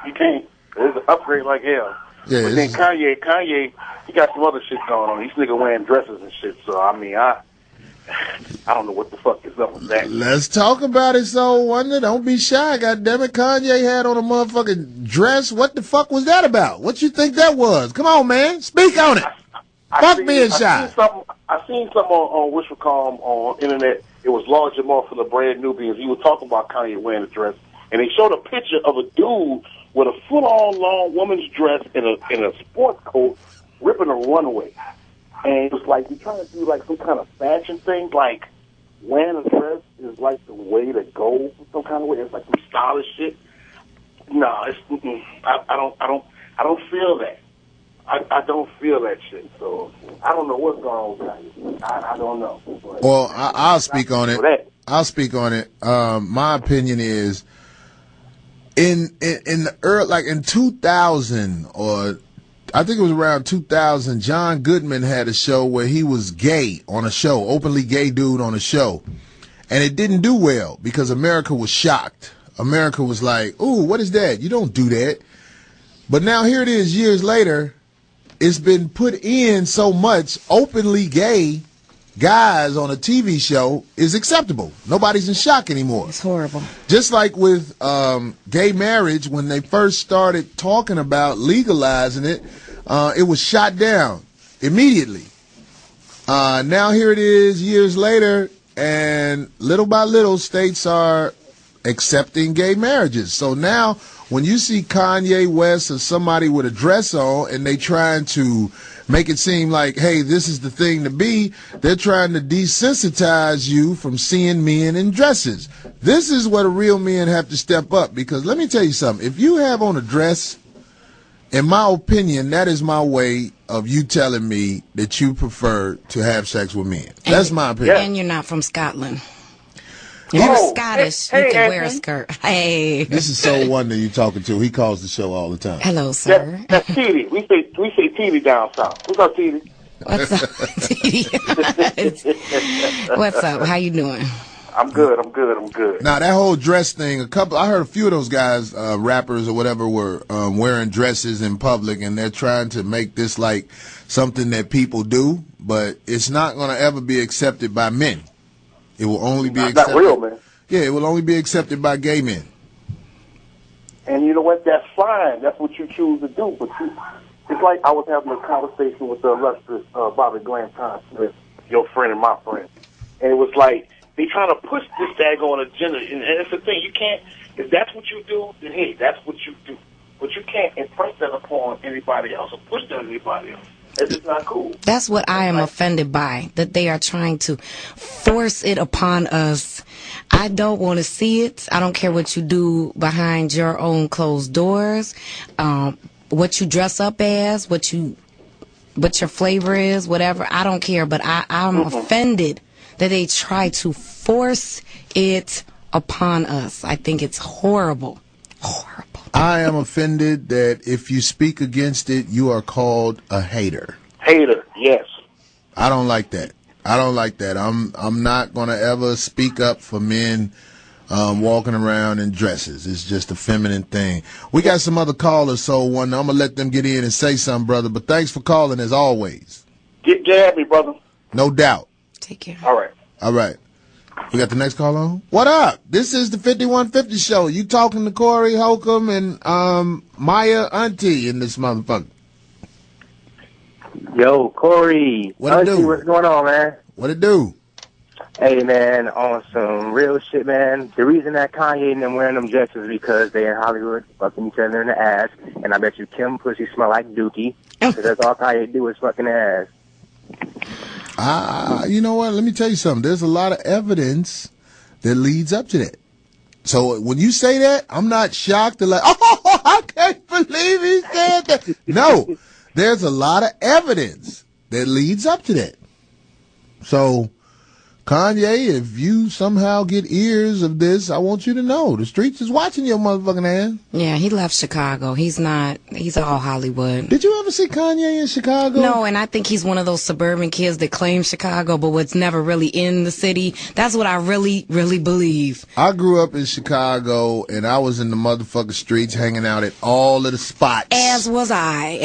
you can't. It's an upgrade like hell. Yeah, but then Kanye, he got some other shit going on. These niggas wearing dresses and shit. So I mean, I don't know what the fuck is up with that. Let's talk about it, Soul Wonder. Don't be shy, goddammit. Kanye had on a motherfucking dress. What the fuck was that about? What you think that was? Come on, man. Speak on it. Fuck being shy. I seen something on Wishfulcom on internet. It was Lord Jamar from the Brand Nubians. He was talking about Kanye wearing a dress, and they showed a picture of a dude with a full-on long woman's dress in a sports coat, ripping a runway. And it was like you're trying to do like some kind of fashion thing, like wearing a dress is like the way to go, some kind of way. It's like some stylish shit. No, it's I don't feel that. I don't feel that shit. So I don't know what's going on with that. I don't know. But well, I'll speak on it. I'll speak on it. My opinion is in the early, like in 2000, or I think it was around 2000, John Goodman had a show where he was gay on a show, openly gay dude on a show. And it didn't do well because America was shocked. America was like, ooh, what is that? You don't do that. But now here it is years later. It's been put in so much. Openly gay guys on a TV show is acceptable. Nobody's in shock anymore. It's horrible. Just like with gay marriage, when they first started talking about legalizing it, it was shot down immediately. Now here it is years later, and little by little states are accepting gay marriages. So now when you see Kanye West or somebody with a dress on and they trying to make it seem like, hey, this is the thing to be, they're trying to desensitize you from seeing men in dresses. This is where the real men have to step up, because let me tell you something. If you have on a dress, in my opinion, that is my way of you telling me that you prefer to have sex with men. That's my opinion. And you're not from Scotland. If you're Scottish, you can wear a skirt. Hey. This is Soul Wonder you talking to. He calls the show all the time. Hello, sir. That's T.D. We say T.D. down south. What's up, T.D.? What's up, T.D.? What's up? How you doing? I'm good. Now, that whole dress thing, I heard a few of those guys, rappers or whatever, were wearing dresses in public, and they're trying to make this like something that people do, but it's not going to ever be accepted by men. It will only be accepted. Not real, man. Yeah, it will only be accepted by gay men. And you know what? That's fine. That's what you choose to do. But it's like I was having a conversation with the illustrious Bobby Glanton Smith, your friend and my friend. And it was like, they trying to push this daggone agenda. And it's the thing, you can't, if that's what you do, then hey, that's what you do. But you can't impress that upon anybody else or push that on anybody else. It's just not cool. That's what I am offended by, that they are trying to force it upon us. I don't want to see it. I don't care what you do behind your own closed doors. what you dress up as, what your flavor is, whatever. I don't care, but I'm offended that they try to force it upon us. I think it's horrible. Horrible. I am offended that if you speak against it, you are called a hater. Hater, yes. I don't like that. I don't like that. I'm not going to ever speak up for men walking around in dresses. It's just a feminine thing. We got some other callers, so I'm going to let them get in and say something, brother. But thanks for calling, as always. Get at me, brother. No doubt. Take care. All right. All right. We got the next call on? What up? This is the 5150 show. You talking to Corey, Holcomb, and Maya, Auntie in this motherfucker. Yo, Corey. What it do? What's going on, man? What it do? Hey, man, on some real shit, man. The reason that Kanye and them wearing them dresses is because they in Hollywood fucking each other in the ass, and I bet you Kim pussy smell like Dookie, because that's all Kanye do is fucking ass. You know what? Let me tell you something. There's a lot of evidence that leads up to that. So when you say that, I'm not shocked to like, oh, I can't believe he said that. No, there's a lot of evidence that leads up to that. So, Kanye, if you somehow get ears of this, I want you to know the streets is watching your motherfucking ass. Yeah, he left Chicago. He's all Hollywood. Did you ever see Kanye in Chicago? No, and I think he's one of those suburban kids that claim Chicago, but was never really in the city. That's what I really, really believe. I grew up in Chicago, and I was in the motherfucking streets hanging out at all of the spots. As was I.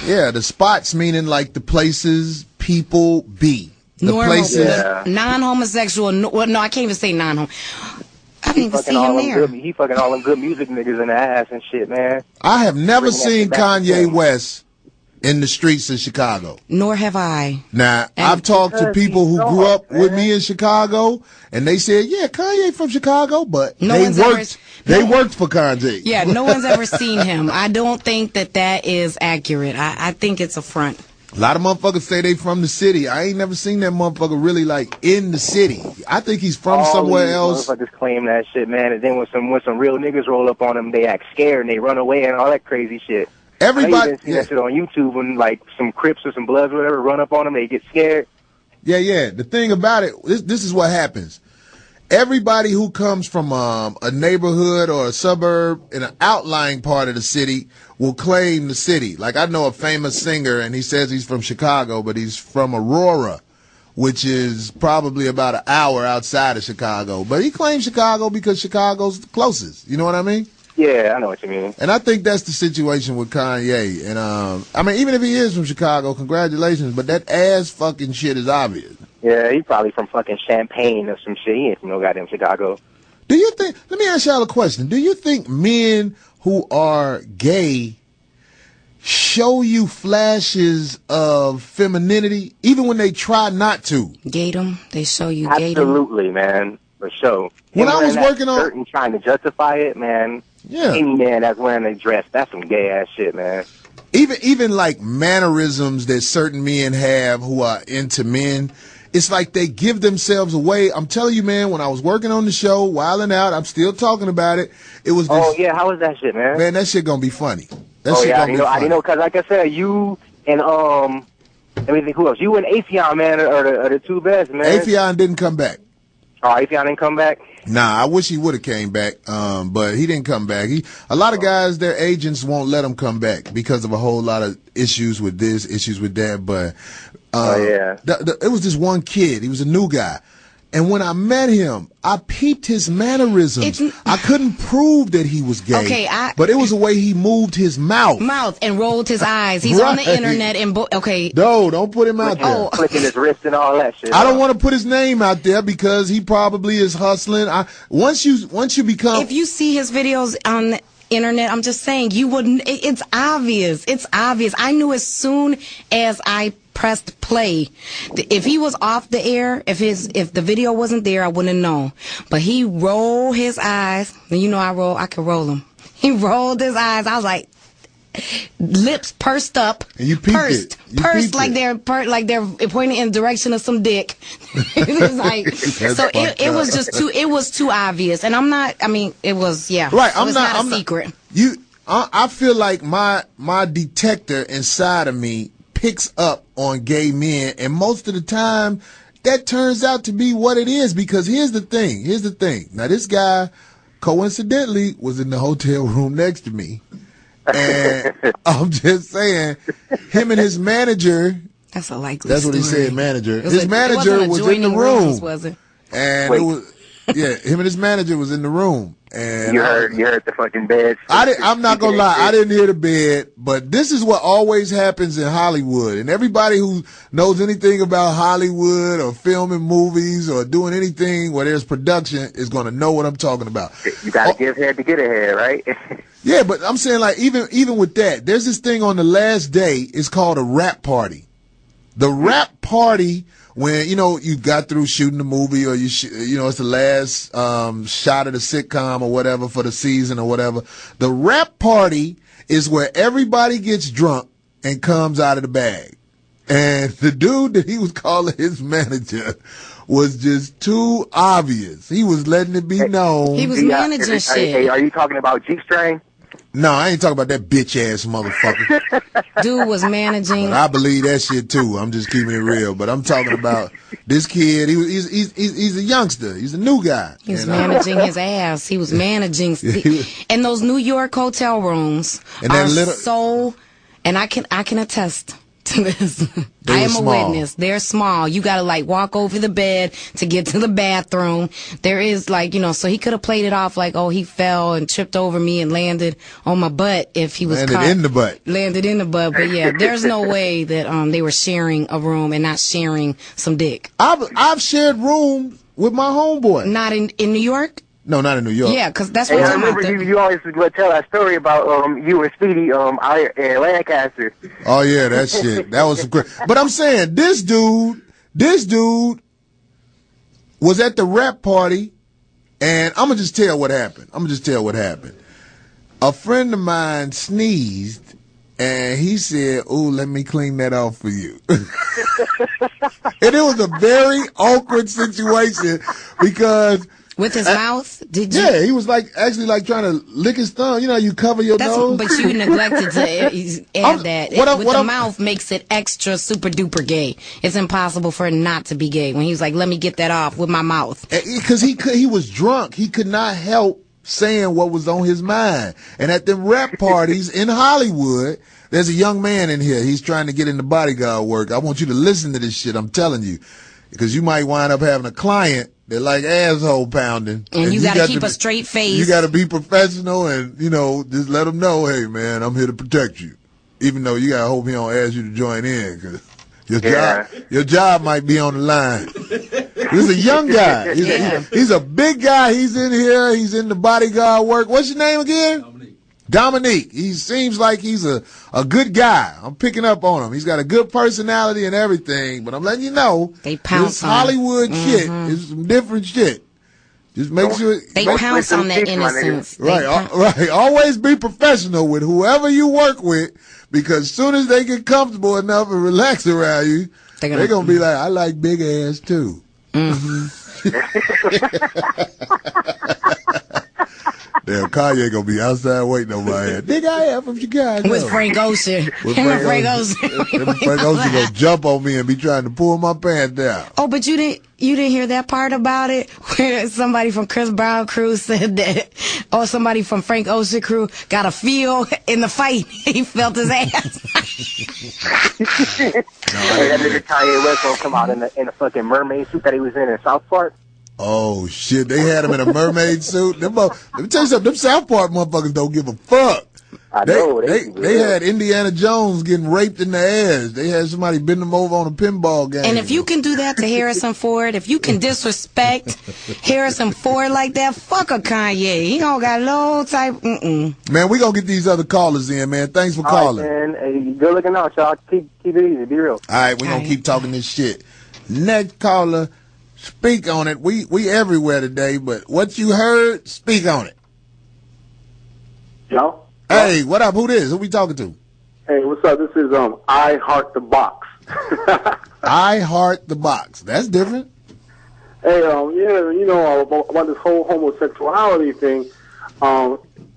Yeah, the spots meaning like the places people be. Non-homosexual. Well, no, I can't even say non-homo. I didn't even see him there. He fucking all them good music niggas in the ass and shit, man. I have never seen Kanye West in the streets of Chicago. Nor have I. Now, I've talked to people who grew up with me in Chicago, and they said, yeah, Kanye from Chicago, but they worked for Kanye. Yeah, no one's ever seen him. I don't think that is accurate. I think it's a front. A lot of motherfuckers say they from the city. I ain't never seen that motherfucker really like in the city. I think he's from somewhere else. Motherfuckers claim that shit, man. And then when some real niggas roll up on them, they act scared and they run away and all that crazy shit. Everybody, I even seen that shit on YouTube when like some Crips or some Bloods or whatever run up on them, they get scared. Yeah. The thing about it, this is what happens. Everybody who comes from a neighborhood or a suburb in an outlying part of the city will claim the city. Like I know a famous singer, and he says he's from Chicago, but he's from Aurora, which is probably about an hour outside of Chicago. But he claims Chicago because Chicago's the closest. You know what I mean? Yeah, I know what you mean. And I think that's the situation with Kanye. And I mean, even if he is from Chicago, congratulations, but that ass fucking shit is obvious. Yeah, he's probably from fucking Champaign or some shit. He ain't from no goddamn Chicago. Do you think, let me ask y'all a question. Do you think men who are gay show you flashes of femininity even when they try not to? Gate them. They show you gate them. Absolutely, man. For sure. When I was working on and trying to justify it, man. Yeah. Any man that's wearing a dress, that's some gay ass shit, man. Even like mannerisms that certain men have who are into men, it's like they give themselves away. I'm telling you, man, when I was working on the show, Wildin' Out, I'm still talking about it. It was this, oh, yeah, how was that shit, man? Man, that shit gonna be funny. That oh, shit yeah, gonna be funny. I didn't know, because like I said, you and, let me think, who else? You and Afion, man, are the two best, man. Afion didn't come back. Oh, Afion didn't come back? Nah, I wish he would have came back, but he didn't come back. A lot of guys, their agents won't let him come back because of a whole lot of issues with this, issues with that. But it was this one kid. He was a new guy. And when I met him, I peeped his mannerisms. I couldn't prove that he was gay, but it was the way he moved his mouth and rolled his eyes. He's on the internet and No, don't put him out there. Flicking his wrist and all that shit. I don't want to put his name out there because he probably is hustling. Once you become, if you see his videos on the internet, I'm just saying you wouldn't. It's obvious. It's obvious. I knew as soon as I pressed play. If he was off the air, if the video wasn't there, I wouldn't have known. But he rolled his eyes, and you know I can roll them. He rolled his eyes. I was like, lips pursed up, and you peeped pursed like they're pointing in the direction of some dick. It was like so. It was just too. It was too obvious, and I'm not. I mean, it was right. I'm not a secret. I feel like my detector inside of me picks up on gay men, and most of the time that turns out to be what it is, because here's the thing. Now, this guy coincidentally was in the hotel room next to me, and I'm just saying, him and his manager. That's a likely That's what he said, manager. His manager was in the room. Was it? And it was, him and his manager was in the room. And you heard the fucking bed. I'm not gonna lie, I didn't hear the bed, but this is what always happens in Hollywood. And everybody who knows anything about Hollywood or filming movies or doing anything where there's production is gonna know what I'm talking about. You gotta give head to get ahead, right? Yeah, but I'm saying, like, even with that, there's this thing on the last day. It's called a rap party. The rap party, when, you got through shooting the movie, or it's the last shot of the sitcom or whatever for the season or whatever. The rap party is where everybody gets drunk and comes out of the bag. And the dude that he was calling his manager was just too obvious. He was letting it be known. He was managing shit. Hey, are you talking about G-String? No, I ain't talking about that bitch-ass motherfucker. Dude was managing. But I believe that shit, too. I'm just keeping it real. But I'm talking about this kid. He's a youngster. He's a new guy. He was managing his ass. He was managing. And those New York hotel rooms are so... And I can attest to this. I am a witness. They're small. You gotta walk over the bed to get to the bathroom. There is so he could have played it off like, oh, he fell and tripped over me and landed on my butt if he was landed in the butt. Landed in the butt. But yeah, there's no way that they were sharing a room and not sharing some dick. I've shared rooms with my homeboy. Not in New York? No, not in New York. Yeah, because that's what I'm talking about. I remember you always tell that story about you and Speedy in Lancaster. Oh, yeah, that shit. That was some crazy. But I'm saying, this dude was at the rap party, and I'm going to just tell what happened. A friend of mine sneezed, and he said, "Ooh, let me clean that off for you." And it was a very awkward situation because... With his mouth? Did you? Yeah, he was actually trying to lick his thumb. You know, you cover your nose. But you neglected to add that. The mouth makes it extra super duper gay. It's impossible for it not to be gay. When he was like, "Let me get that off with my mouth," because he was drunk. He could not help saying what was on his mind. And at them rap parties in Hollywood, there's a young man in here. He's trying to get into bodyguard work. I want you to listen to this shit. I'm telling you, because you might wind up having a client. They're like asshole pounding. And you got to keep a straight face. You got to be professional and, just let them know, hey, man, I'm here to protect you. Even though you got to hope he don't ask you to join in, because your job might be on the line. This is a young guy. He's a big guy. He's in here. He's in the bodyguard work. What's your name again? Dominique. He seems like he's a good guy. I'm picking up on him. He's got a good personality and everything, but I'm letting you know, they pounce this Hollywood shit is some different shit. Just make sure they pounce on that innocence. Right. Always be professional with whoever you work with, because as soon as they get comfortable enough and relax around you, they're gonna be like, "I like big ass too." Damn, Kanye gonna be outside waiting on my ass. Big I am from Chicago. With Frank Ocean. Frank Ocean gonna jump on me and be trying to pull my pants down. Oh, but you didn't hear that part about it where somebody from Chris Brown crew said that, or somebody from Frank Ocean crew got a feel in the fight. He felt his ass. That nigga Kanye West gonna come out in a fucking mermaid suit that he was in South Park. Oh, shit. They had him in a mermaid suit. Let me tell you something. Them South Park motherfuckers don't give a fuck. I know. They had Indiana Jones getting raped in the ass. They had somebody bend them over on a pinball game. And if you can do that to Harrison Ford, if you can disrespect Harrison Ford like that, fuck a Kanye. He don't got no type. Man, we gonna get these other callers in, man. Thanks for calling. All right, man. Hey, good looking out, y'all. Keep it easy. Be real. All right, we gonna keep talking this shit. Next caller. Speak on it. We everywhere today, but what you heard, speak on it. Yo? Hey, what up? Who this? Who we talking to? Hey, what's up? This is I Heart the Box. I Heart the Box. That's different. Hey, about this whole homosexuality thing.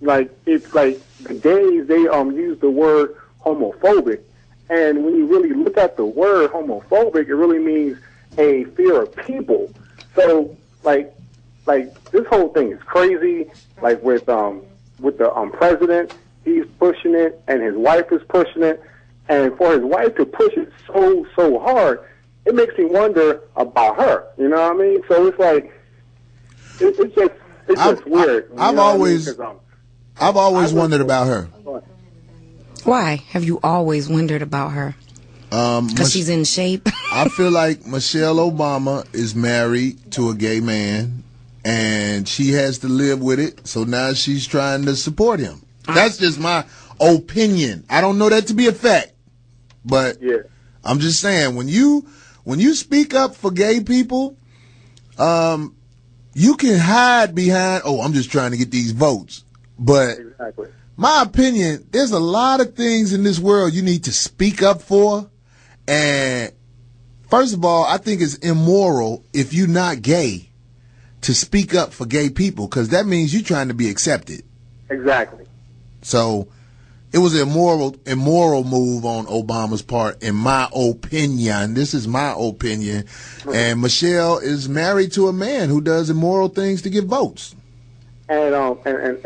like it's like the gays, they use the word homophobic, and when you really look at the word homophobic, it really means a fear of people. So like this whole thing is crazy. Like with the president, he's pushing it, and his wife is pushing it, and for his wife to push it so hard, it makes me wonder about her. You know what I mean? So it's like it's just weird. I've always wondered about her. Why have you always wondered about her? Because she's in shape. I feel like Michelle Obama is married to a gay man, and she has to live with it. So now she's trying to support him. That's just my opinion. I don't know that to be a fact, but yeah. I'm just saying when you speak up for gay people, you can hide behind, I'm just trying to get these votes. But exactly. My opinion, there's a lot of things in this world you need to speak up for. And first of all, I think it's immoral if you're not gay to speak up for gay people, because that means you're trying to be accepted. Exactly. So it was an immoral move on Obama's part, in my opinion. This is my opinion. And Michelle is married to a man who does immoral things to get votes. And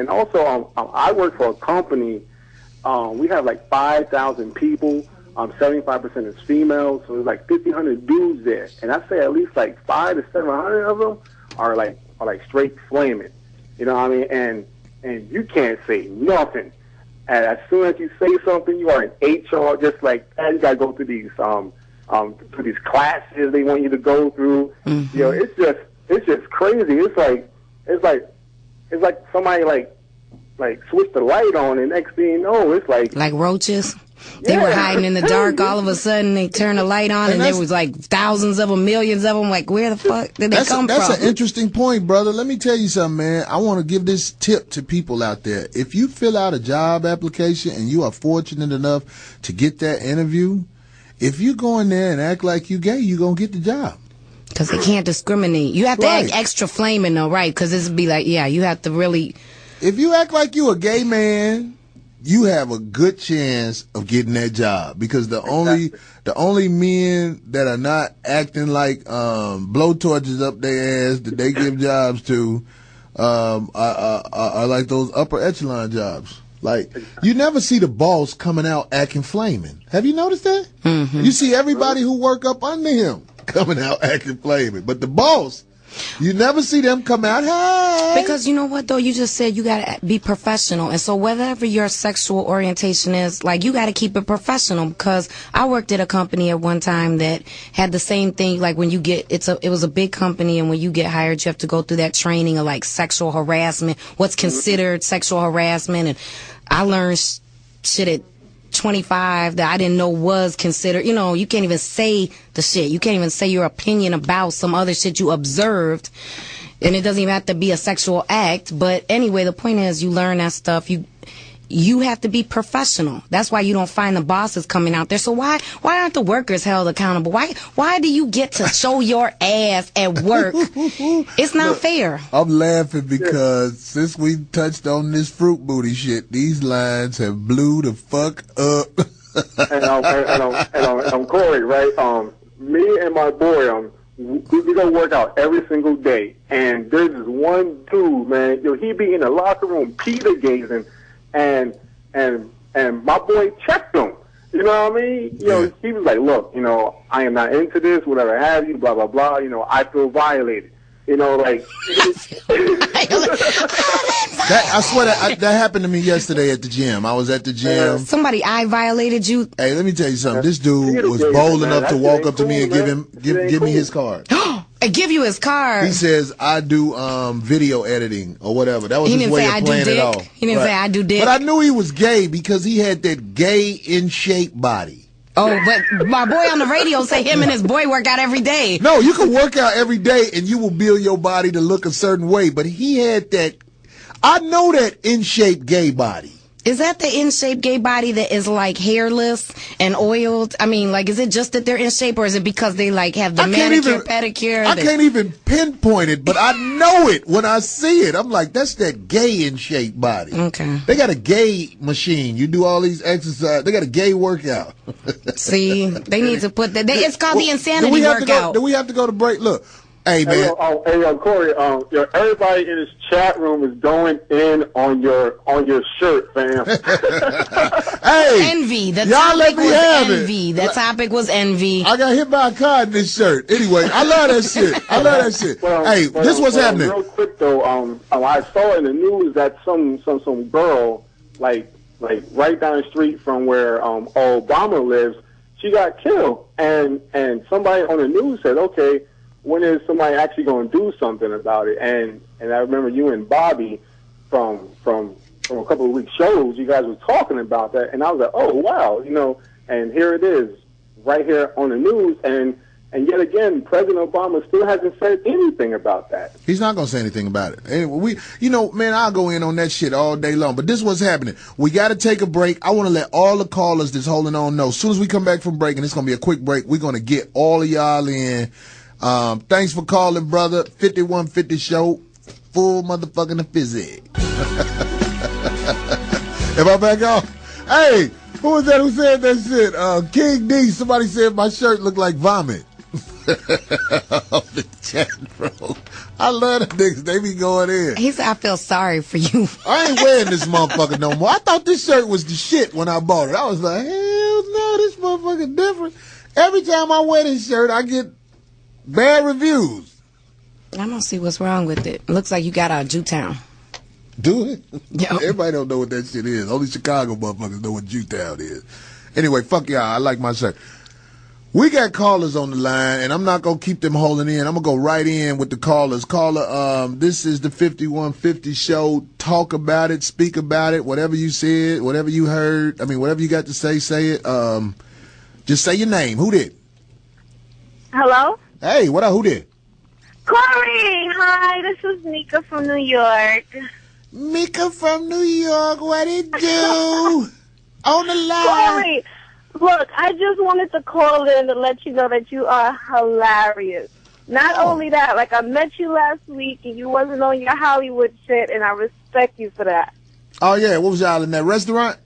also, I work for a company. We have like 5,000 people. 75% is females, so there's like 1,500 dudes there. And I say at least like 500 to 700 of them are like straight flaming. You know what I mean? And you can't say nothing. And as soon as you say something, you are in HR, just like that. You got to go through these classes they want you to go through. Mm-hmm. You know, it's just crazy. It's like somebody like switched the light on, and next thing you know, it's like roaches. They were hiding in the dark. All of a sudden, they turned the light on, and there was like thousands of them, millions of them. Like, where the fuck did they come from? That's an interesting point, brother. Let me tell you something, man. I want to give this tip to people out there. If you fill out a job application and you are fortunate enough to get that interview, if you go in there and act like you gay, you're going to get the job. Because they can't discriminate. You have to act extra flaming, though, right? Because this would be like, you have to really... If you act like you a gay man, you have a good chance of getting that job, because the only men that are not acting like blowtorches up their ass that they give jobs to are like those upper echelon jobs. Like, you never see the boss coming out acting flaming. Have you noticed that? Mm-hmm. You see everybody who work up under him coming out acting flaming, but the boss, you never see them come out, hey! Because you know what, though? You just said you got to be professional. And so whatever your sexual orientation is, like, you got to keep it professional. Because I worked at a company at one time that had the same thing. Like, when you get, it was a big company, and when you get hired, you have to go through that training of, like, sexual harassment, what's considered sexual harassment. And I learned shit at 25 that I didn't know was considered. You know, you can't even say the shit. You can't even say your opinion about some other shit you observed, and it doesn't even have to be a sexual act. But anyway, the point is, you learn that stuff. You have to be professional. That's why you don't find the bosses coming out there. So why aren't the workers held accountable? Why do you get to show your ass at work? It's not fair. I'm laughing because since we touched on this fruit booty shit, these lines have blew the fuck up. and Corey, right? Me and my boy, we go work out every single day, and there's this one dude, man. He be in the locker room Peter gazing. And my boy checked him. You know what I mean? He was like, look, I am not into this, whatever have you, blah, blah, blah. I feel violated. Like... I swear that happened to me yesterday at the gym. I was at the gym. Somebody violated you. Hey, let me tell you something. This dude was bold enough to walk up to me and give me his card. I give you his card. He says, I do video editing or whatever. That was his way of playing it off. He didn't say I do dick. But I knew he was gay because he had that gay in shape body. Oh, but my boy on the radio say him and his boy work out every day. No, you can work out every day and you will build your body to look a certain way. But he had that, I know that in shape gay body. Is that the in-shape gay body that is like hairless and oiled? I mean, like, is it just that they're in shape, or is it because they like have the manicure, pedicure? I can't even pinpoint it, but I know it when I see it. I'm like, that's that gay in shape body. Okay. They got a gay machine. You do all these exercises. They got a gay workout. See, they need to put that. It's called the insanity workout. Do we have to go to break? Look. Hey, man. Hey, Corey, everybody in this chat room is going in on your shirt, fam. Hey. Envy. The topic was envy. The topic was envy. I got hit by a car in this shirt. Anyway, I love that shit. This what's happening. Real quick, though, I saw in the news that some girl, like right down the street from where Obama lives, she got killed. And somebody on the news said, okay, when is somebody actually going to do something about it? And I remember you and Bobby from a couple of weeks shows, you guys were talking about that, and I was like, oh wow, and here it is, right here on the news, and yet again, President Obama still hasn't said anything about that. He's not going to say anything about it. Anyway, man, I'll go in on that shit all day long. But this is what's happening. We got to take a break. I want to let all the callers that's holding on know. As soon as we come back from break, and it's going to be a quick break, we're going to get all of y'all in. Thanks for calling, brother. 5150 show, full motherfucking physics. Am I back on? Hey, who was that who said that shit? King D, somebody said my shirt looked like vomit. The chat, bro. I love the niggas. They be going in. He said, I feel sorry for you. I ain't wearing this motherfucker no more. I thought this shirt was the shit when I bought it. I was like, hell no, this motherfucker different. Every time I wear this shirt, I get bad reviews. I don't see what's wrong with it. Looks like you got out of Jewtown. Do it? Yep. Everybody don't know what that shit is. Only Chicago motherfuckers know what Jewtown is. Anyway, fuck y'all. I like my shirt. We got callers on the line, and I'm not going to keep them holding in. I'm going to go right in with the callers. Caller, this is the 5150 show. Talk about it. Speak about it. Whatever you said, whatever you heard. I mean, whatever you got to say it. Just say your name. Who did? Hello? Hey, what up? Who did? Corey, hi. This is Mika from New York. Mika from New York. What it do? On the line. Corey. Look, I just wanted to call in to let you know that you are hilarious. Not only that, like, I met you last week and you wasn't on your Hollywood shit, and I respect you for that. Oh, yeah. What was y'all in that restaurant?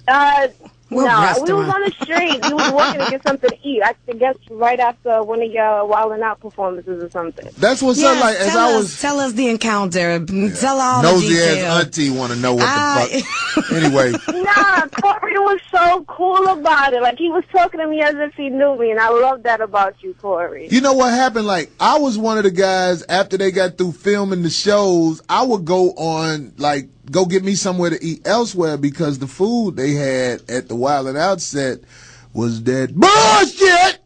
No, we was on the street. We was working to get something to eat. I guess right after one of your Wildin' Out performances or something. That's what's up. Like, tell us the encounter. Yeah. Tell all Nosy the details. Ass auntie want to know what the fuck. Anyway. Nah, Corey was so cool about it. Like, he was talking to me as if he knew me, and I love that about you, Corey. You know what happened? Like, I was one of the guys, after they got through filming the shows, I would go on, like, go get me somewhere to eat elsewhere because the food they had at the Wildin' Out set was that bullshit.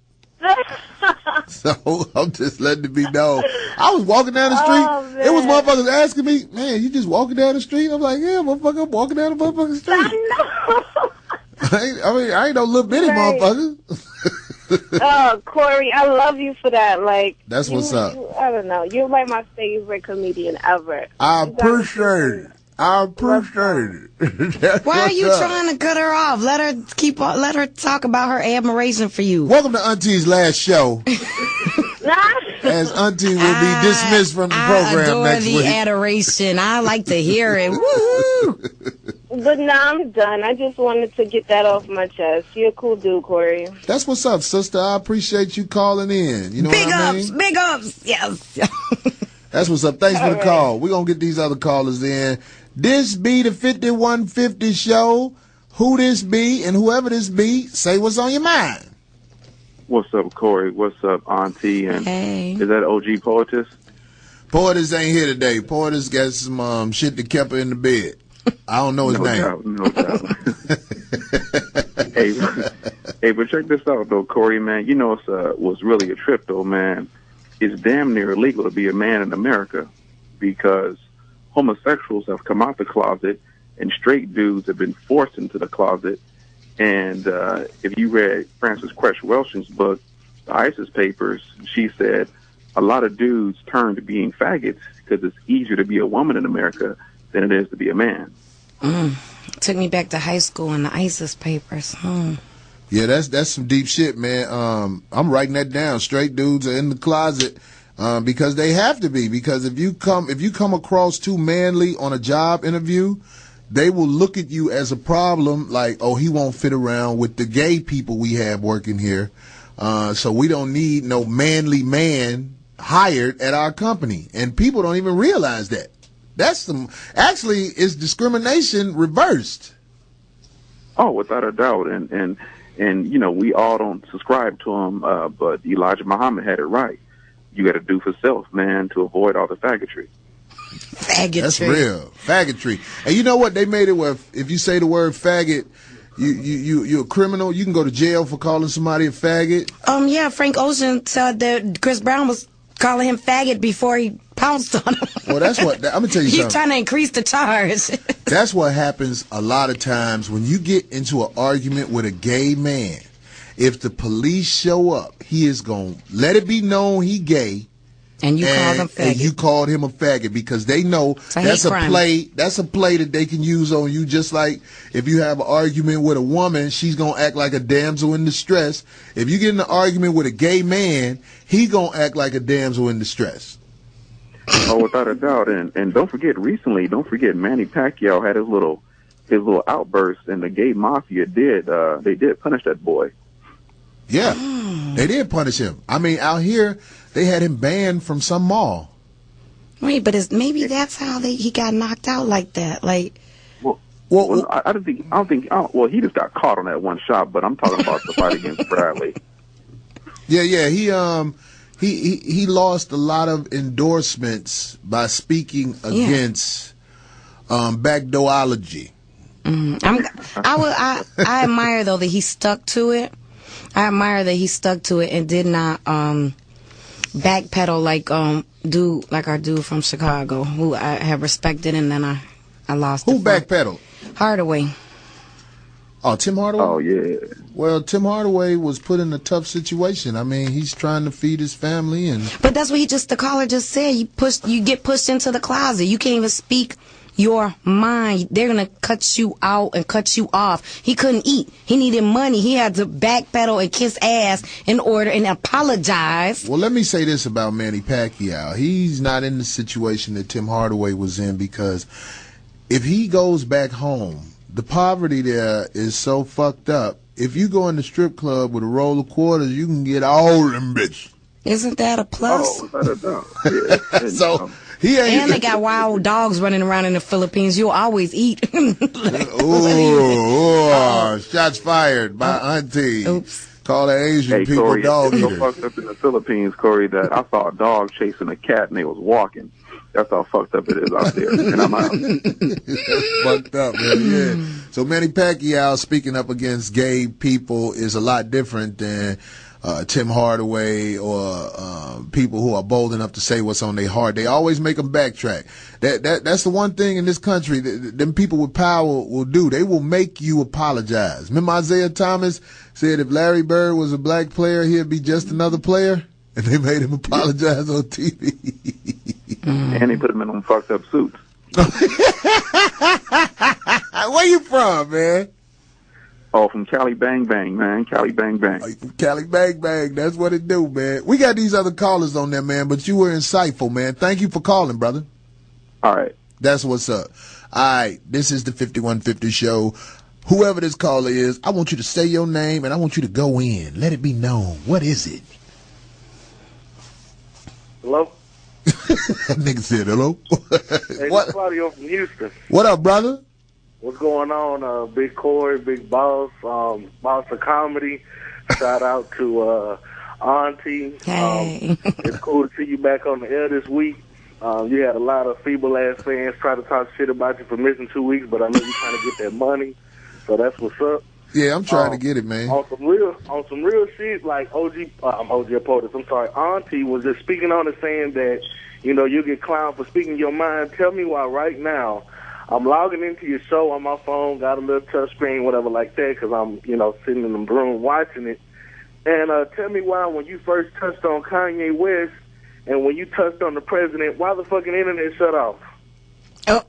So I'm just letting it be known. I was walking down the street. It was motherfuckers asking me, man, you just walking down the street? I'm like, yeah, motherfucker, I'm walking down the motherfucking street. I ain't no little bitty motherfucker. Oh, Corey, I love you for that. Like, that's what's up. I don't know. You're like my favorite comedian ever. I appreciate it. Why are you trying to cut her off? Let her talk about her admiration for you. Welcome to Auntie's last show. As Auntie will be dismissed from the program next week. I adore the adoration. I like to hear it. Woohoo! But now I'm done. I just wanted to get that off my chest. You're a cool dude, Corey. That's what's up, sister. I appreciate you calling in. You know big what I mean? Big ups. Yes. That's what's up. Thanks for the call. We're going to get these other callers in. This be the 5150 show. Who this be and whoever this be, say what's on your mind. What's up, Corey? What's up, Auntie? And is that OG Poetess? Poetess ain't here today. Poetess got some shit that kept her in the bed. I don't know his name. No doubt. Hey, but check this out, though, Corey, man. You know, it was really a trip, though, man. It's damn near illegal to be a man in America because homosexuals have come out the closet and straight dudes have been forced into the closet. And if you read Frances Cress Welsing's book, The ISIS Papers, she said a lot of dudes turn to being faggots because it's easier to be a woman in America than it is to be a man. Took me back to high school and the ISIS papers. Yeah, that's some deep shit, man. I'm writing that down. Straight dudes are in the closet because they have to be. Because if you come across too manly on a job interview, they will look at you as a problem, like, oh, he won't fit around with the gay people we have working here. So we don't need no manly man hired at our company. And people don't even realize that. Actually, it's discrimination reversed. Oh, without a doubt. And you know, we all don't subscribe to him, but Elijah Muhammad had it right. You got to do for self, man, to avoid all the faggotry. Faggotry. That's real. Faggotry. And you know what? They made it where if you say the word faggot, you're a criminal. You can go to jail for calling somebody a faggot. Yeah, Frank Ocean said that Chris Brown was calling him faggot before he pounced on him. Well, that's what, I'm going to tell you something. He's trying to increase the charge. That's what happens a lot of times when you get into an argument with a gay man. If the police show up, he is going to let it be known he gay. And you called him faggot. And you called him a faggot because they know that's a play. That's a play that they can use on you. Just like if you have an argument with a woman, she's gonna act like a damsel in distress. If you get in an argument with a gay man, he gonna act like a damsel in distress. Oh, without a doubt. And don't forget, Manny Pacquiao had his little outburst, and the gay mafia did punish that boy. Yeah, they did punish him. I mean, out here, they had him banned from some mall. Wait, but maybe that's how he got knocked out like that. Like, well, I don't think. Well, he just got caught on that one shot. But I'm talking about the fight against Bradley. Yeah. He lost a lot of endorsements by speaking against backdoorology. I admire though that he stuck to it. I admire that he stuck to it and did not backpedal like our dude from Chicago, who I have respected, and then I lost. Who backpedaled? Hardaway. Oh, Tim Hardaway? Oh, yeah. Well, Tim Hardaway was put in a tough situation. I mean, he's trying to feed his family, and but that's what the caller just said. You get pushed into the closet. You can't even speak your mind. They're gonna cut you out and cut you off. He couldn't eat. He needed money. He had to backpedal and kiss ass in order and apologize. Well, let me say this about Manny Pacquiao. He's not in the situation that Tim Hardaway was in, because if he goes back home, the poverty there is so fucked up. If you go in the strip club with a roll of quarters, you can get all them bitches. Isn't that a plus? Oh, without a doubt. Yeah. So and they got wild dogs running around in the Philippines. You'll always eat. Shots fired by Auntie. Oops. Call the Asian people Corey, dog it's eaters. so fucked up in the Philippines, Corey, that I saw a dog chasing a cat and they was walking. That's how fucked up it is out there. And I'm out. Fucked up, man. Yeah. So Manny Pacquiao speaking up against gay people is a lot different than Tim Hardaway or people who are bold enough to say what's on their heart. They always make them backtrack. That's the one thing in this country that them people with power will do. They will make you apologize. Remember Isaiah Thomas said if Larry Bird was a black player, he'd be just another player? And they made him apologize on TV. And they put him in them fucked up suits. Where you from, man? Oh, from Cali Bang Bang, man. Cali Bang Bang. Cali Bang Bang. That's what it do, man. We got these other callers on there, man, but you were insightful, man. Thank you for calling, brother. All right. That's what's up. All right. This is the 5150 show. Whoever this caller is, I want you to say your name and I want you to go in. Let it be known. What is it? Hello? That nigga said hello. Hey, what? Claudio from Houston. What up, brother? What's going on? Big Corey, Big Boss, Boss of Comedy. Shout out to Auntie. Hey. It's cool to see you back on the air this week. You had a lot of feeble-ass fans try to talk shit about you for missing 2 weeks, but I know you're trying to get that money, so that's what's up. Yeah, I'm trying to get it, man. On some real shit, like OG Apodis, I'm sorry, Auntie was just speaking on it, saying that, you know, you get clowned for speaking your mind. Tell me why right now I'm logging into your show on my phone, got a little touch screen, whatever like that, because I'm, you know, sitting in the room watching it. And tell me why when you first touched on Kanye West and when you touched on the president, why the fucking internet shut off? Oh.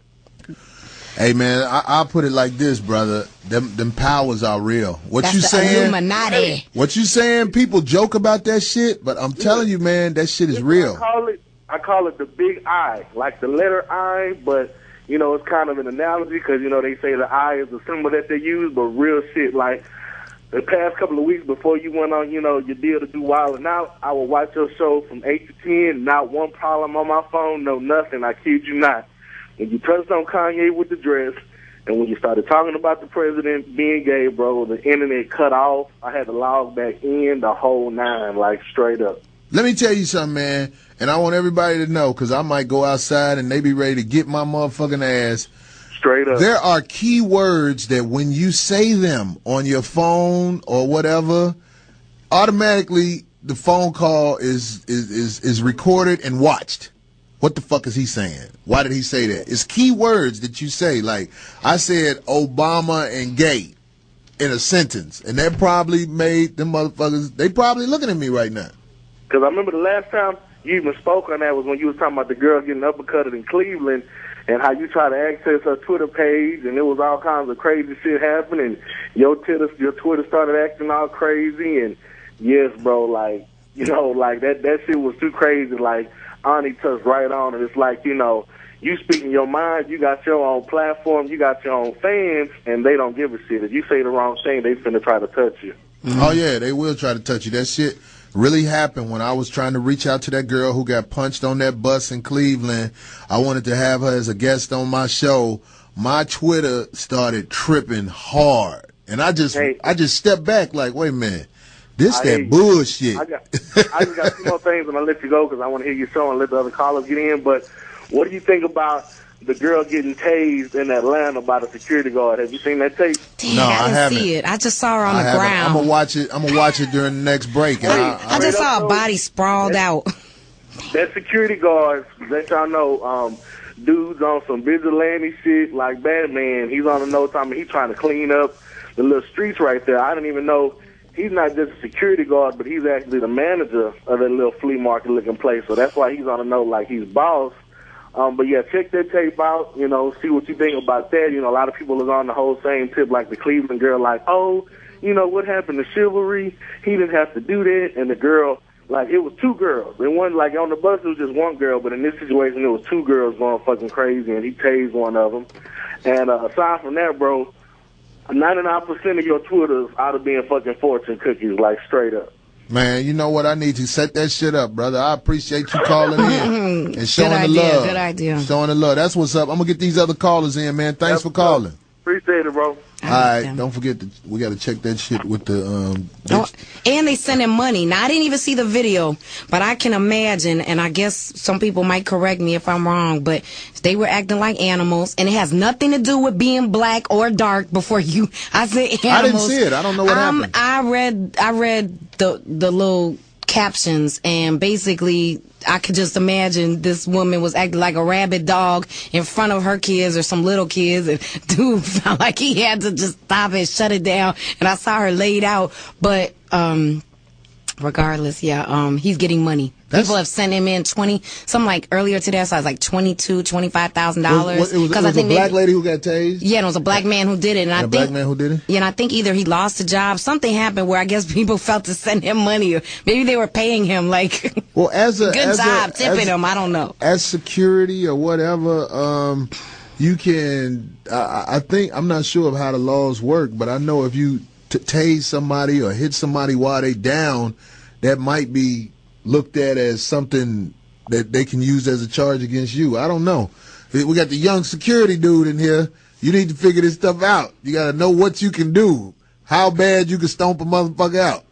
Hey man, I'll put it like this, brother. Them powers are real. What That's you the saying? Illuminati. What you saying? People joke about that shit, but I'm telling you, man, that shit is real. I call it the big I, like the letter I, but you know, it's kind of an analogy because you know they say the I is the symbol that they use, but real shit like. The past couple of weeks before you went on, you know, your deal to do Wild and Out, I would watch your show from 8 to 10, not one problem on my phone, no nothing, I kid you not. When you touched on Kanye with the dress, and when you started talking about the president being gay, bro, the internet cut off. I had to log back in the whole 9, like straight up. Let me tell you something, man, and I want everybody to know, because I might go outside and they be ready to get my motherfucking ass. Straight up. There are key words that when you say them on your phone or whatever, automatically the phone call is recorded and watched. What the fuck is he saying? Why did he say that? It's key words that you say. Like, I said Obama and gay in a sentence, and that probably made them motherfuckers, they probably looking at me right now. Because I remember the last time you even spoke on that was when you was talking about the girl getting uppercutted in Cleveland, and how you try to access her Twitter page, and there was all kinds of crazy shit happening. Your Twitter started acting all crazy, and yes, bro, like, you know, like that shit was too crazy. Like, Auntie touched right on, and it's like, you know, you speaking your mind, you got your own platform, you got your own fans, and they don't give a shit. If you say the wrong thing, they finna try to touch you. Mm-hmm. Oh yeah, they will try to touch you. That shit really happened when I was trying to reach out to that girl who got punched on that bus in Cleveland. I wanted to have her as a guest on my show. My Twitter started tripping hard, and I just stepped back like, wait a minute, that bullshit. I just got 2 more things, and I'll let you go because I want to hear your show and let the other callers get in. But what do you think about the girl getting tased in Atlanta by the security guard? Have you seen that tape? Dang, no, I didn't see it. I just saw her on the ground. I'm gonna watch it during the next break. And I just saw a body sprawled out. That security guard, let y'all know, dude's on some vigilante shit like Batman. He's on the no time, and he's trying to clean up the little streets right there. I didn't even know he's not just a security guard, but he's actually the manager of that little flea market looking place. So that's why he's on the know like he's boss. But yeah, check that tape out, you know, see what you think about that. You know, a lot of people is on the whole same tip, like the Cleveland girl, like, oh, you know, what happened to chivalry? He didn't have to do that. And the girl, like, it was 2 girls. And one, like, on the bus, it was just 1 girl, but in this situation, it was 2 girls going fucking crazy, and he tased one of them. And aside from that, bro, 99% of your Twitters out of being fucking fortune cookies, like, straight up. Man, you know what? I need to set that shit up, brother. I appreciate you calling in and showing the love. Good idea. Showing the love. That's what's up. I'm going to get these other callers in, man. Thanks for calling. Appreciate it, bro. All right, don't forget we got to check that shit with the and they send him money. Now I didn't even see the video, but I can imagine, and I guess some people might correct me if I'm wrong, but they were acting like animals, and it has nothing to do with being black or dark. Before you, I said animals. I didn't see it. I don't know what happened. I read the little captions, and basically I could just imagine this woman was acting like a rabid dog in front of her kids or some little kids, and dude felt like he had to just stop it, shut it down, and I saw her laid out. But regardless, he's getting money. People have sent him in something like earlier today, so I was like $25,000. It was a black lady who got tased? Yeah, and it was a black man who did it. And a black man who did it? Yeah, and I think either he lost a job, something happened where I guess people felt to send him money, or maybe they were paying him like, well, tipping him, I don't know. As security or whatever, you can, I think, I'm not sure of how the laws work, but I know if you tase somebody or hit somebody while they down, that might be looked at as something that they can use as a charge against you. I don't know. We got the young security dude in here. You need to figure this stuff out. You got to know what you can do, how bad you can stomp a motherfucker out.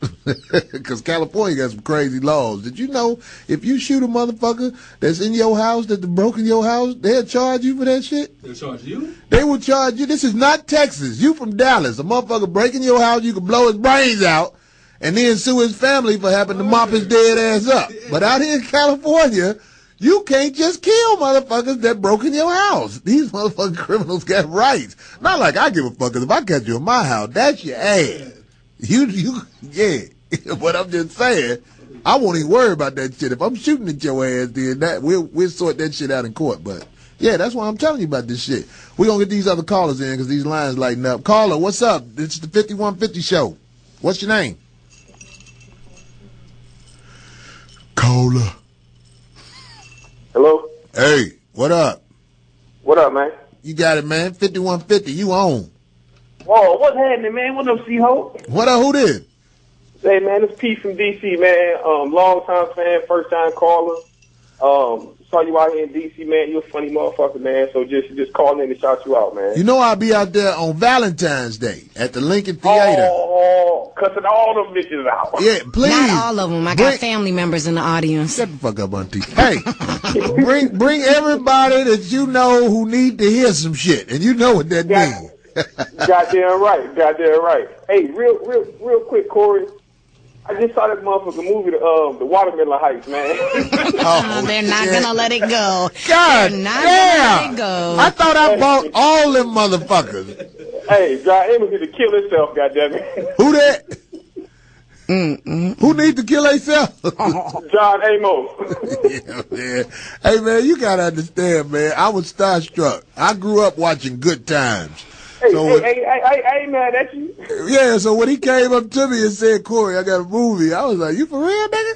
Because California got some crazy laws. Did you know if you shoot a motherfucker that's in your house, that broke in your house, they'll charge you for that shit? They'll charge you? They will charge you. This is not Texas. You from Dallas. A motherfucker breaking your house, you can blow his brains out and then sue his family for having to mop his dead ass up. But out here in California, you can't just kill motherfuckers that broke in your house. These motherfucking criminals got rights. Not like I give a fuck, 'cause if I catch you in my house, that's your ass. Yeah. But I'm just saying, I won't even worry about that shit. If I'm shooting at your ass, then we'll sort that shit out in court. But Yeah, that's why I'm telling you about this shit. We're going to get these other callers in because these lines lighting up. Caller, what's up? It's the 5150 show. What's your name? Caller. Hello? Hey, what up? What up, man? You got it, man. 5150, you on. Whoa, what's happening, man? What up, C-Ho? What up, who did? Hey, man, it's Pete from D.C., man. Long time fan, first time caller. Saw you out here in D.C., man. You a funny motherfucker, man. So just calling in to shout you out, man. You know I'll be out there on Valentine's Day at the Lincoln Theater. Oh, cussing all them bitches out. Yeah, please. Not all of them. I got family members in the audience. Shut the fuck up, Auntie. Hey, bring everybody that you know who need to hear some shit, and you know what that means. Goddamn right. Hey, real quick, Corey. I just saw that motherfucker movie, the Watermelon Heights, man. They're not gonna let it go. God They're not damn. gonna let it go. I thought I bought all them motherfuckers. Hey, John Amos need to kill himself, goddammit. Who that? Who need to kill himself? John Amos. Yeah, man. Hey, man, you gotta understand, man. I was starstruck. I grew up watching Good Times. Hey, I ain't mad at you. Yeah, so when he came up to me and said, Corey, I got a movie, I was like, you for real, nigga?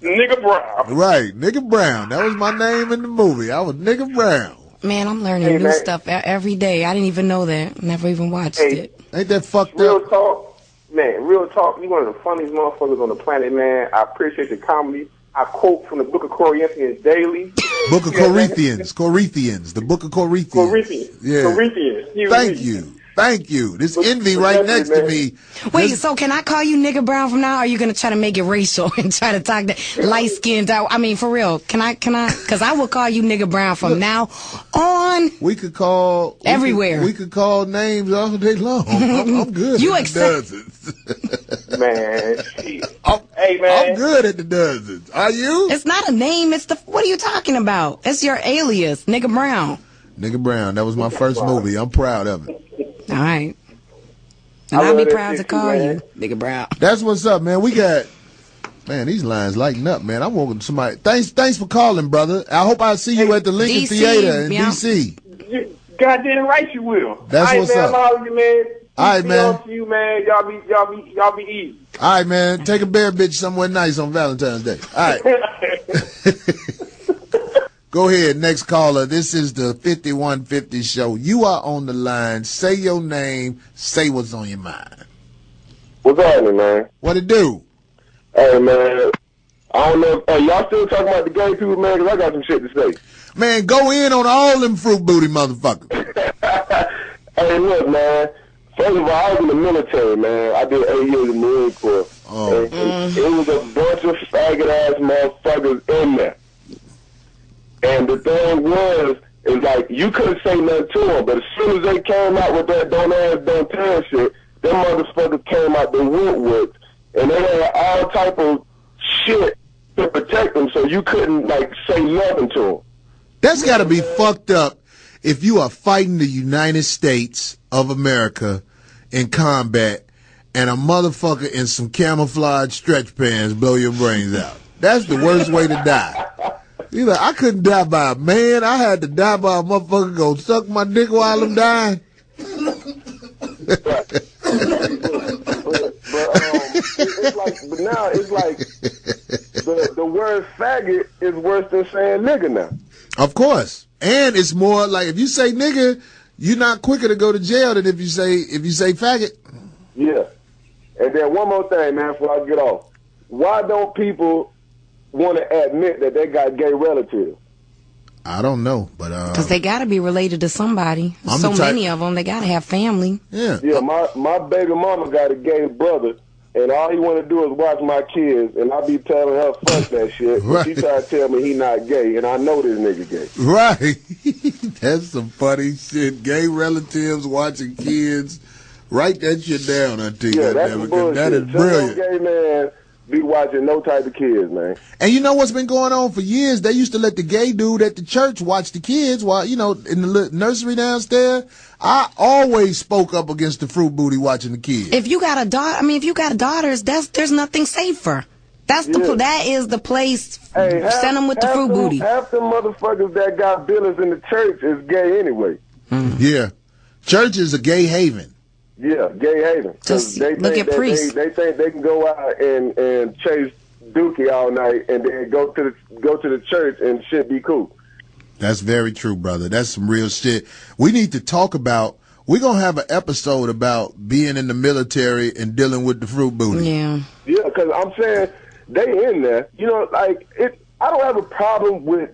Nigga Brown. Right, Nigga Brown. That was my name in the movie. I was Nigga Brown. Man, I'm learning new stuff every day. I didn't even know that. Never even watched it. Ain't that fucked real up? Talk, man, real talk. You one of the funniest motherfuckers on the planet, man. I appreciate your comedy. I quote from the Book of Corinthians daily. Book of Corinthians. The Book of Corinthians. Yeah. Corinthians. Thank you. This envy right next to me. Wait, so can I call you Nigga Brown from now? Or are you going to try to make it racial and try to talk that light-skinned out? I mean, for real. Can I? Because I will call you Nigga Brown from now on. We could call. Everywhere. We could call names all day long. I'm good. You at accept. the dozens. Man, shit. Hey, man. I'm good at the dozens. Are you? It's not a name. It's the. What are you talking about? It's your alias, Nigga Brown. Nigga Brown. That was my first movie. I'm proud of it. All right. And I'll be proud to call you Nigga Brown. That's what's up, man. We got, man, these lines lighting up, man. I'm walking somebody. Thanks for calling, brother. I hope I see you at the Lincoln DC, Theater in D.C. Goddamn right you will. That's what's up. All right, man. All right, man. To you, man. Y'all be easy. All right, man. Take a bear bitch somewhere nice on Valentine's Day. All right. Go ahead, next caller. This is the 5150 show. You are on the line. Say your name. Say what's on your mind. What's happening, man? What it do? Hey, man. I don't know. Y'all still talking about the gay people, man? Because I got some shit to say. Man, go in on all them fruit booty motherfuckers. Hey, look, man. First of all, I was in the military, man. I did 8 years in the Marine Corps. Oh. And it was a bunch of faggot-ass motherfuckers in there. And the thing was, is like, you couldn't say nothing to them, but as soon as they came out with that don't ask, don't tell shit, them motherfuckers came out the woodwork, and they had all type of shit to protect them, so you couldn't, like, say nothing to them. That's got to be fucked up if you are fighting the United States of America in combat, and a motherfucker in some camouflage stretch pants blow your brains out. That's the worst way to die. You know, I couldn't die by a man. I had to die by a motherfucker go suck my dick while I'm dying. But now it's like the word faggot is worse than saying nigga now. Of course. And it's more like if you say nigga, you're not quicker to go to jail than if you say faggot. Yeah. And then one more thing, man, before I get off. Why don't people want to admit that they got gay relatives? I don't know, but because they got to be related to somebody. So many of them, they got to have family. Yeah. My baby mama got a gay brother, and all he want to do is watch my kids, and I be telling her fuck that shit. Right. She try to tell me he not gay, and I know this nigga gay. Right. That's some funny shit. Gay relatives watching kids. Write that shit down, Auntie. Yeah, that's bullshit. That is brilliant. Gay man be watching no type of kids, man. And you know what's been going on for years? They used to let the gay dude at the church watch the kids while, you know, in the nursery downstairs. I always spoke up against the fruit booty watching the kids. If you got a daughter, if you got daughters, there's nothing safer. That is the place. Hey, send them with the fruit booty. Half the motherfuckers that got billers in the church is gay anyway. Yeah. Church is a gay haven. Yeah, gay haven. Just look at priests. They think they can go out and chase dookie all night and then go to the church and shit be cool. That's very true, brother. That's some real shit. We need to talk about. We're gonna have an episode about being in the military and dealing with the fruit booty. Yeah. Yeah, because I'm saying they in there. You know, like I don't have a problem with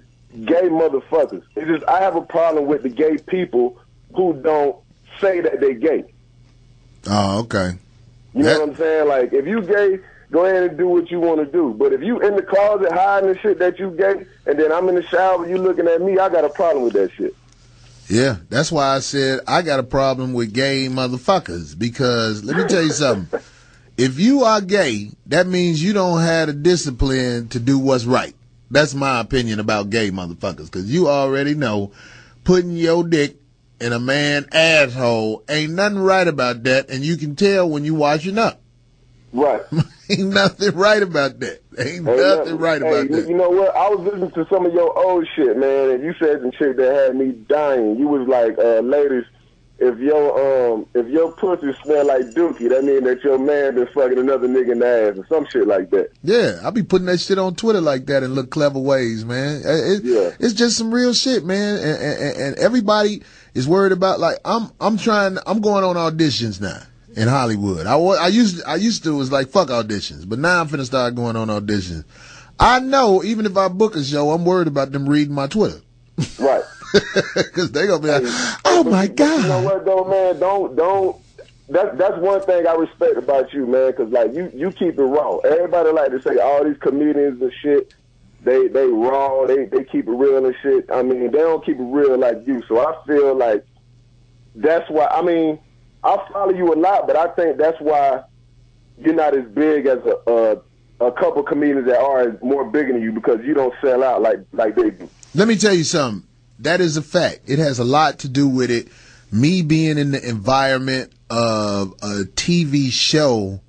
gay motherfuckers. It's just I have a problem with the gay people who don't say that they gay. Oh, okay. You know what I'm saying? Like, if you gay, go ahead and do what you want to do. But if you in the closet hiding the shit that you gay, and then I'm in the shower, you looking at me, I got a problem with that shit. Yeah, that's why I said I got a problem with gay motherfuckers. Because let me tell you something. If you are gay, that means you don't have the discipline to do what's right. That's my opinion about gay motherfuckers. Because you already know putting your dick in a man asshole ain't nothing right about that, and you can tell when you washing up. Right. Ain't nothing right about that. Ain't nothing right about that. You know what? I was listening to some of your old shit, man, and you said some shit that had me dying. You was like, ladies, if your pussy smell like dookie, that means that your man been fucking another nigga in the ass or some shit like that. Yeah, I be putting that shit on Twitter like that and look clever ways, man. It's just some real shit, man. And everybody is worried about, like, I'm going on auditions now in Hollywood. I used to was like, fuck auditions, but now I'm finna start going on auditions. I know even if I book a show, I'm worried about them reading my Twitter. Right. Because they gonna be like, oh my God. You know what though, man? Don't. That's one thing I respect about you, man. Because like you keep it raw. Everybody like to say all these comedians and shit. They raw. They keep it real and shit. I mean, they don't keep it real like you. So I feel like that's why. I mean, I follow you a lot, but I think that's why you're not as big as a couple comedians that are more bigger than you, because you don't sell out like they do. Let me tell you something. That is a fact. It has a lot to do with it. Me being in the environment of a TV show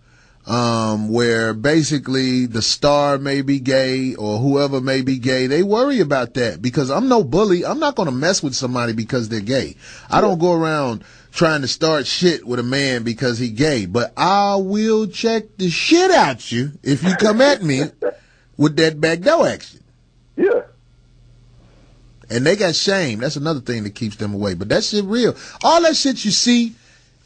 where basically the star may be gay or whoever may be gay, they worry about that because I'm no bully. I'm not going to mess with somebody because they're gay. I don't go around trying to start shit with a man because he gay, but I will check the shit out you if you come at me with that backdoor action. Yeah. And they got shame. That's another thing that keeps them away. But that shit real. All that shit you see,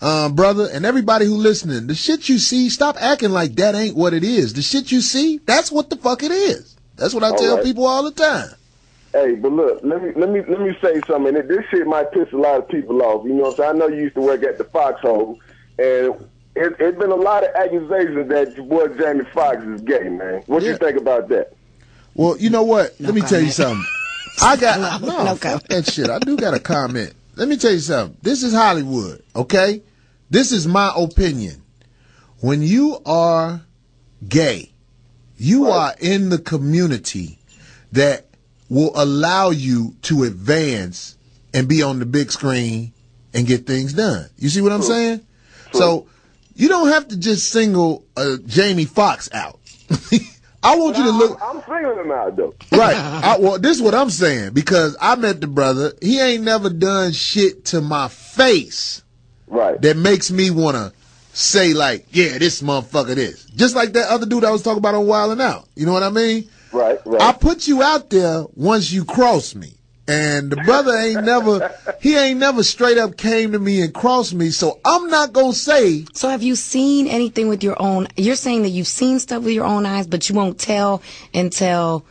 brother, and everybody who listening, the shit you see, stop acting like that ain't what it is. The shit you see, that's what the fuck it is. That's what I tell people all the time. Hey, but look, let me say something. This shit might piss a lot of people off. You know what I'm saying? I know you used to work at the Foxhole, and it's been a lot of accusations that your boy Jamie Foxx is gay, man. What do you think about that? Well, you know what? Let me tell you something. I got fuck that shit. I do got a comment. Let me tell you something. This is Hollywood, okay? This is my opinion. When you are gay, you are in the community that will allow you to advance and be on the big screen and get things done. You see what I'm saying? So you don't have to just single Jamie Foxx out. I want you to look. I'm singling him out, though. Right. Well, this is what I'm saying, because I met the brother. He ain't never done shit to my face. Right. That makes me want to say, like, yeah, this motherfucker this. Just like that other dude I was talking about on Wild 'N Out. You know what I mean? Right. I put you out there once you cross me. And the brother ain't never straight up came to me and crossed me, so I'm not gonna say. So have you seen anything with your own, you're saying that you've seen stuff with your own eyes, but you won't tell until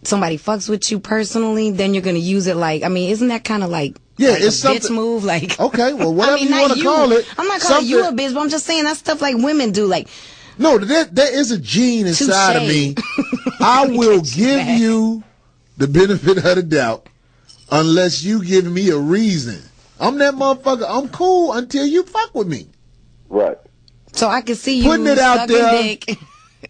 somebody fucks with you personally, then you're gonna use it like, I mean, isn't that kind of like, it's a bitch move? Like, okay, well, whatever I mean, you want to call it. I'm not calling you a bitch, but I'm just saying that's stuff like women do, like. No, there is a gene inside of me. I will give you the benefit of the doubt. Unless you give me a reason. I'm that motherfucker. I'm cool until you fuck with me. Right. So I can see you putting it out there. Dick.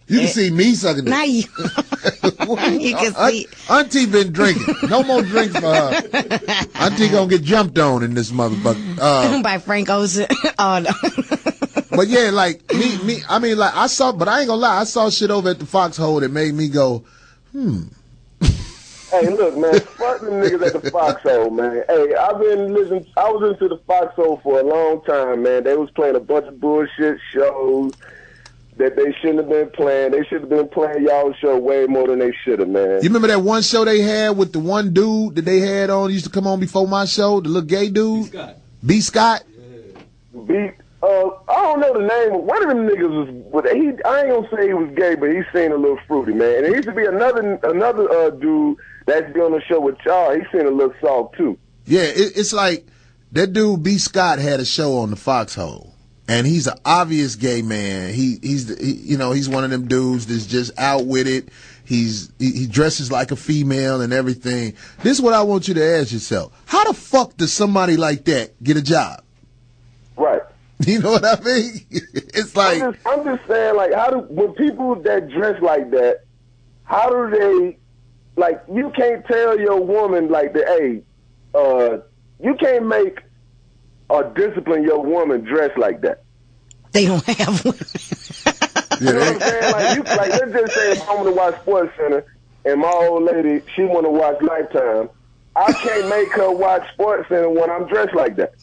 You can see me sucking dick. Now you can see. Auntie been drinking. No more drinks for her. Auntie gonna get jumped on in this motherfucker. By Frank Ocean. Oh, no. But yeah, like me. I mean, like I saw, but I ain't gonna lie. I saw shit over at the Foxhole that made me go, Hey, look, man, fuck them niggas at the Foxhole, man. Hey, I was into the Foxhole for a long time, man. They was playing a bunch of bullshit shows that they shouldn't have been playing. They should have been playing y'all's show way more than they should have, man. You remember that one show they had with the one dude that they had on, used to come on before my show, the little gay dude? B. Scott? Yeah. I don't know the name of one of them niggas was, I ain't gonna say he was gay, but he seemed a little fruity, man. And there used to be another dude that's been on the show with y'all. He seemed a little soft too. Yeah, it's like that dude B. Scott had a show on the Foxhole, and he's an obvious gay man. He's one of them dudes that's just out with it. He dresses like a female and everything. This is what I want you to ask yourself: how the fuck does somebody like that get a job? Right. You know what I mean? It's like I'm just saying, like, when people that dress like that, how do they, like, you can't tell your woman like hey, you can't make or discipline your woman dress like that. They don't have one. You know what I'm saying? Like let's just say if I want to watch Sports Center and my old lady, she want to watch Lifetime, I can't make her watch Sports Center when I'm dressed like that.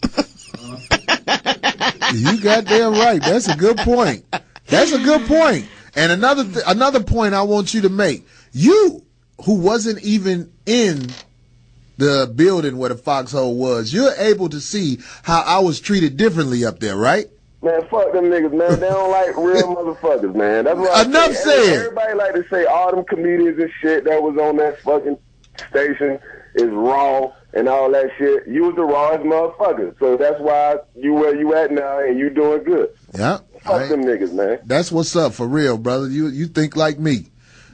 You goddamn right. That's a good point. That's a good point. And another point I want you to make. You, who wasn't even in the building where the Foxhole was, you're able to see how I was treated differently up there, right? Man, fuck them niggas, man. They don't like real motherfuckers, man. That's what Enough said. Everybody like to say all them comedians and shit that was on that fucking station is raw and all that shit. You was the rawest motherfucker. So that's why you where you at now and you doing good. Yeah. Fuck them niggas, man. That's what's up for real, brother. You think like me.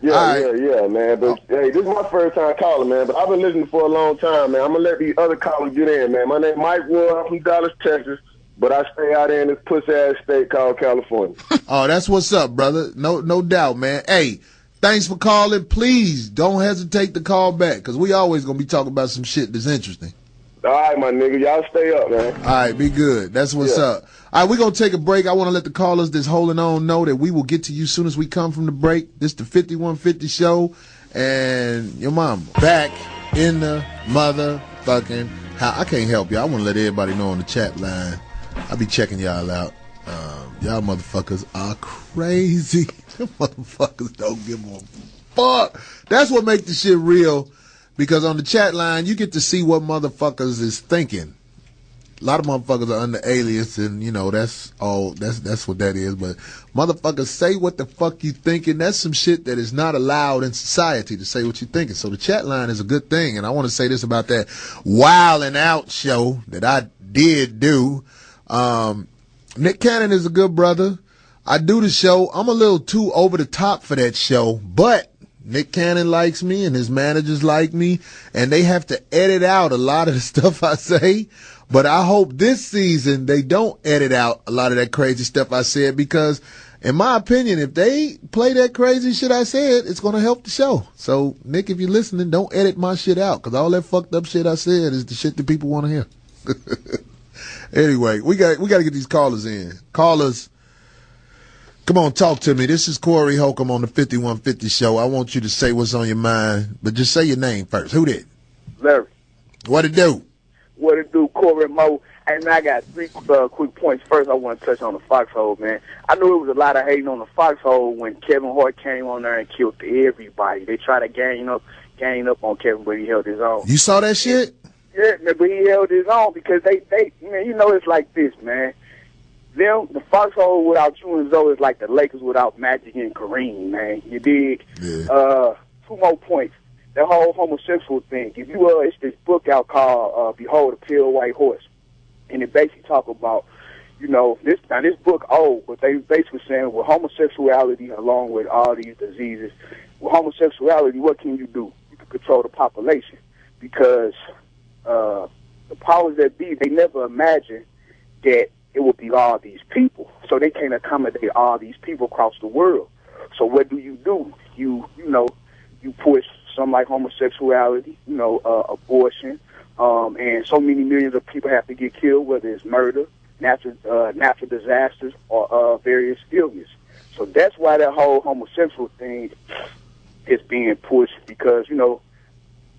Yeah, man. But hey, this is my first time calling, man. But I've been listening for a long time, man. I'm gonna let these other callers get in, man. My name is Mike Wood. I'm from Dallas, Texas. But I stay out there in this pussy-ass state called California. Oh, that's what's up, brother. No doubt, man. Hey, thanks for calling. Please don't hesitate to call back, because we always going to be talking about some shit that's interesting. All right, my nigga. Y'all stay up, man. All right, be good. That's what's up. All right, we're going to take a break. I want to let the callers that's holding on know that we will get to you as soon as we come from the break. This is the 5150 show, and your mama back in the motherfucking house. I can't help you. I want to let everybody know on the chat line. I be checking y'all out. Y'all motherfuckers are crazy. Them motherfuckers don't give a fuck. That's what makes the shit real, because on the chat line, you get to see what motherfuckers is thinking. A lot of motherfuckers are under alias, and, you know, that's all. That's what that is. But motherfuckers say what the fuck you thinking. That's some shit that is not allowed in society, to say what you thinking. So the chat line is a good thing. And I want to say this about that Wild and Out show that I did do. Nick Cannon is a good brother. I do the show. I'm a little too over the top for that show, but Nick Cannon likes me and his managers like me, and they have to edit out a lot of the stuff I say. But I hope this season they don't edit out a lot of that crazy stuff I said, because in my opinion, if they play that crazy shit I said, it's going to help the show. So Nick, if you're listening, don't edit my shit out, because all that fucked up shit I said is the shit that people want to hear. Anyway, we got to get these callers in. Callers, come on, talk to me. This is Corey Holcomb on the 5150 show. I want you to say what's on your mind, but just say your name first. Who did? Larry. What it do? What it do, Corey Mo? Hey, man, I got three quick points. First, I want to touch on the Foxhole, man. I knew it was a lot of hating on the Foxhole when Kevin Hart came on there and killed everybody. They tried to gang up on Kevin, but he held his own. You saw that shit? Yeah, but he held his own because they you know, it's like this, man. The Foxhole without you and Zoe is like the Lakers without Magic and Kareem, man. You dig? Yeah. Two more points. The whole homosexual thing. If you it's this book out called Behold a Pale White Horse, and it basically talk about, you know, this book old, but they basically saying with homosexuality along with all these diseases, with homosexuality, what can you do? You can control the population, because the powers that be, they never imagined that it would be all these people. So they can't accommodate all these people across the world. So what do? You push something like homosexuality, you know, abortion, and so many millions of people have to get killed, whether it's murder, natural disasters, or various illness. So that's why that whole homosexual thing is being pushed, because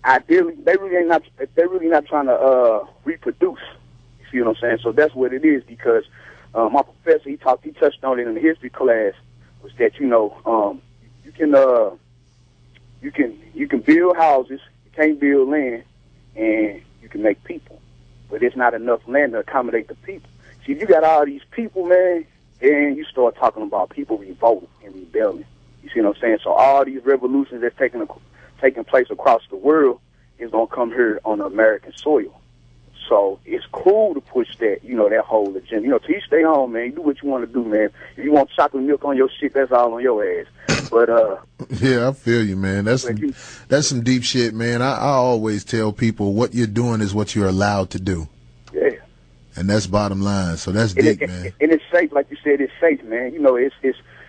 ideally they're really not trying to reproduce. You see what I'm saying? So that's what it is. Because my professor, he touched on it in the history class, was that you can build houses, you can't build land, and you can make people, but it's not enough land to accommodate the people. See, you got all these people, man, and you start talking about people revolting and rebelling. You see what I'm saying? So all these revolutions that's taking place across the world is gonna come here on the American soil. So it's cool to push that, that whole agenda. Till you stay home, man, you do what you want to do, man. If you want chocolate milk on your shit, that's all on your ass. But yeah, I feel you, man. That's some deep shit, man. I always tell people what you're doing is what you're allowed to do. Yeah. And that's bottom line. So that's deep, man. And it's safe, like you said. It's safe, man. It's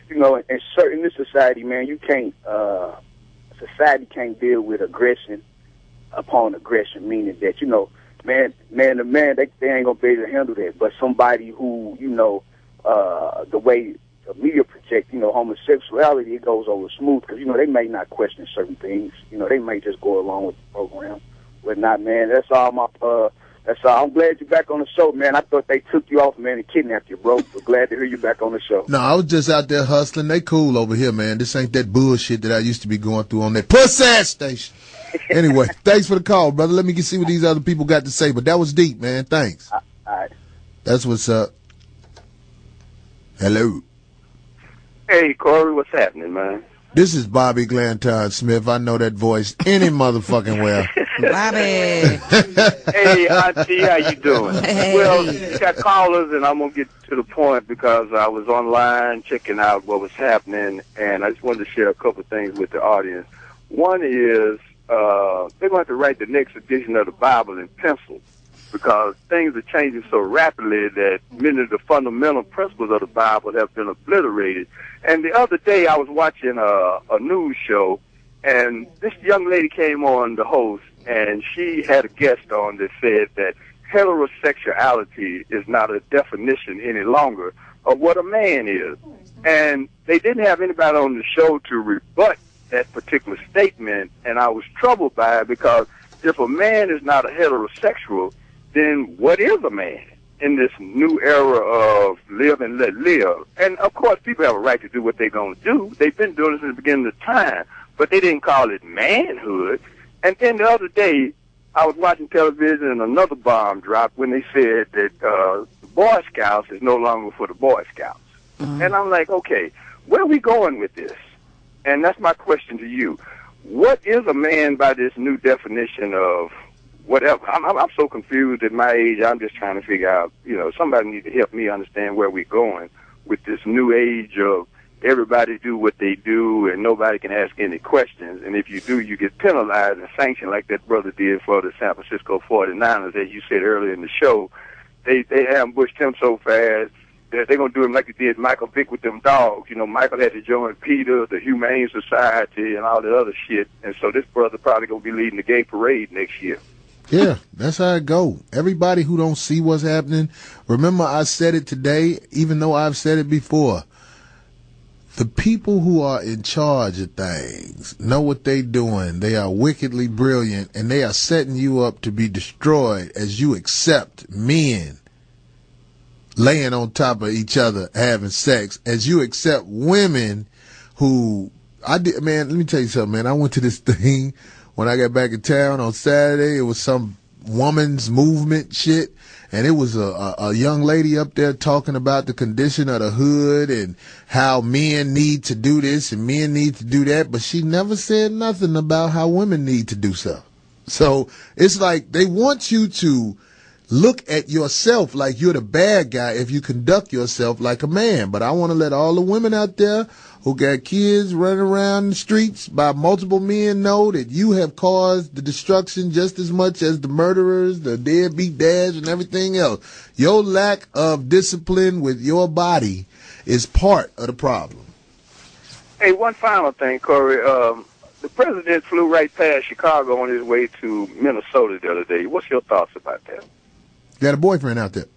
in this society, man, you can't. Society can't deal with aggression upon aggression, meaning that man to man, they ain't gonna be able to handle that. But somebody who the way the media project, homosexuality, it goes over smooth, because they may not question certain things. They may just go along with the program. But not, man. That's all. I'm glad you're back on the show, man. I thought they took you off, man, and kidnapped you, bro. But glad to hear you back on the show. No, I was just out there hustling. They cool over here, man. This ain't that bullshit that I used to be going through on that pussy station. Anyway, thanks for the call, brother. Let me see what these other people got to say. But that was deep, man. Thanks. All right. That's what's up. Hello. Hey, Corey, what's happening, man? This is Bobby Glantard Smith. I know that voice any motherfucking where. Bobby. Hey, Auntie, how you doing? Hey. Well, you got callers, and I'm going to get to the point, because I was online checking out what was happening, and I just wanted to share a couple of things with the audience. One is they're going to have to write the next edition of the Bible in pencil, because things are changing so rapidly that many of the fundamental principles of the Bible have been obliterated. And the other day I was watching a news show, and this young lady came on, the host, and she had a guest on that said that heterosexuality is not a definition any longer of what a man is. And they didn't have anybody on the show to rebut that particular statement, and I was troubled by it, because if a man is not a heterosexual, then what is a man in this new era of live and let live? And, of course, people have a right to do what they're going to do. They've been doing this since the beginning of time, but they didn't call it manhood. And then the other day, I was watching television, and another bomb dropped when they said that the Boy Scouts is no longer for the Boy Scouts. Mm-hmm. And I'm like, okay, where are we going with this? And that's my question to you. What is a man by this new definition of whatever? I'm so confused at my age. I'm just trying to figure out, somebody needs to help me understand where we're going with this new age of everybody do what they do and nobody can ask any questions. And if you do, you get penalized and sanctioned, like that brother did for the San Francisco 49ers, as you said earlier in the show. They ambushed him so fast. They're going to do him like they did Michael Vick with them dogs. Michael had to join Peter, the Humane Society, and all that other shit. And so this brother probably going to be leading the gay parade next year. Yeah, that's how it go. Everybody who don't see what's happening, remember I said it today, even though I've said it before. The people who are in charge of things know what they're doing. They are wickedly brilliant, and they are setting you up to be destroyed as you accept men laying on top of each other, having sex, as you accept women who, man, let me tell you something, man. I went to this thing when I got back in town on Saturday. It was some woman's movement shit, and it was a young lady up there talking about the condition of the hood and how men need to do this and men need to do that, but she never said nothing about how women need to do stuff. So it's like they want you to look at yourself like you're the bad guy if you conduct yourself like a man. But I want to let all the women out there who got kids running around the streets by multiple men know that you have caused the destruction just as much as the murderers, the deadbeat dads, and everything else. Your lack of discipline with your body is part of the problem. Hey, one final thing, Corey. The president flew right past Chicago on his way to Minnesota the other day. What's your thoughts about that? Got a boyfriend out there.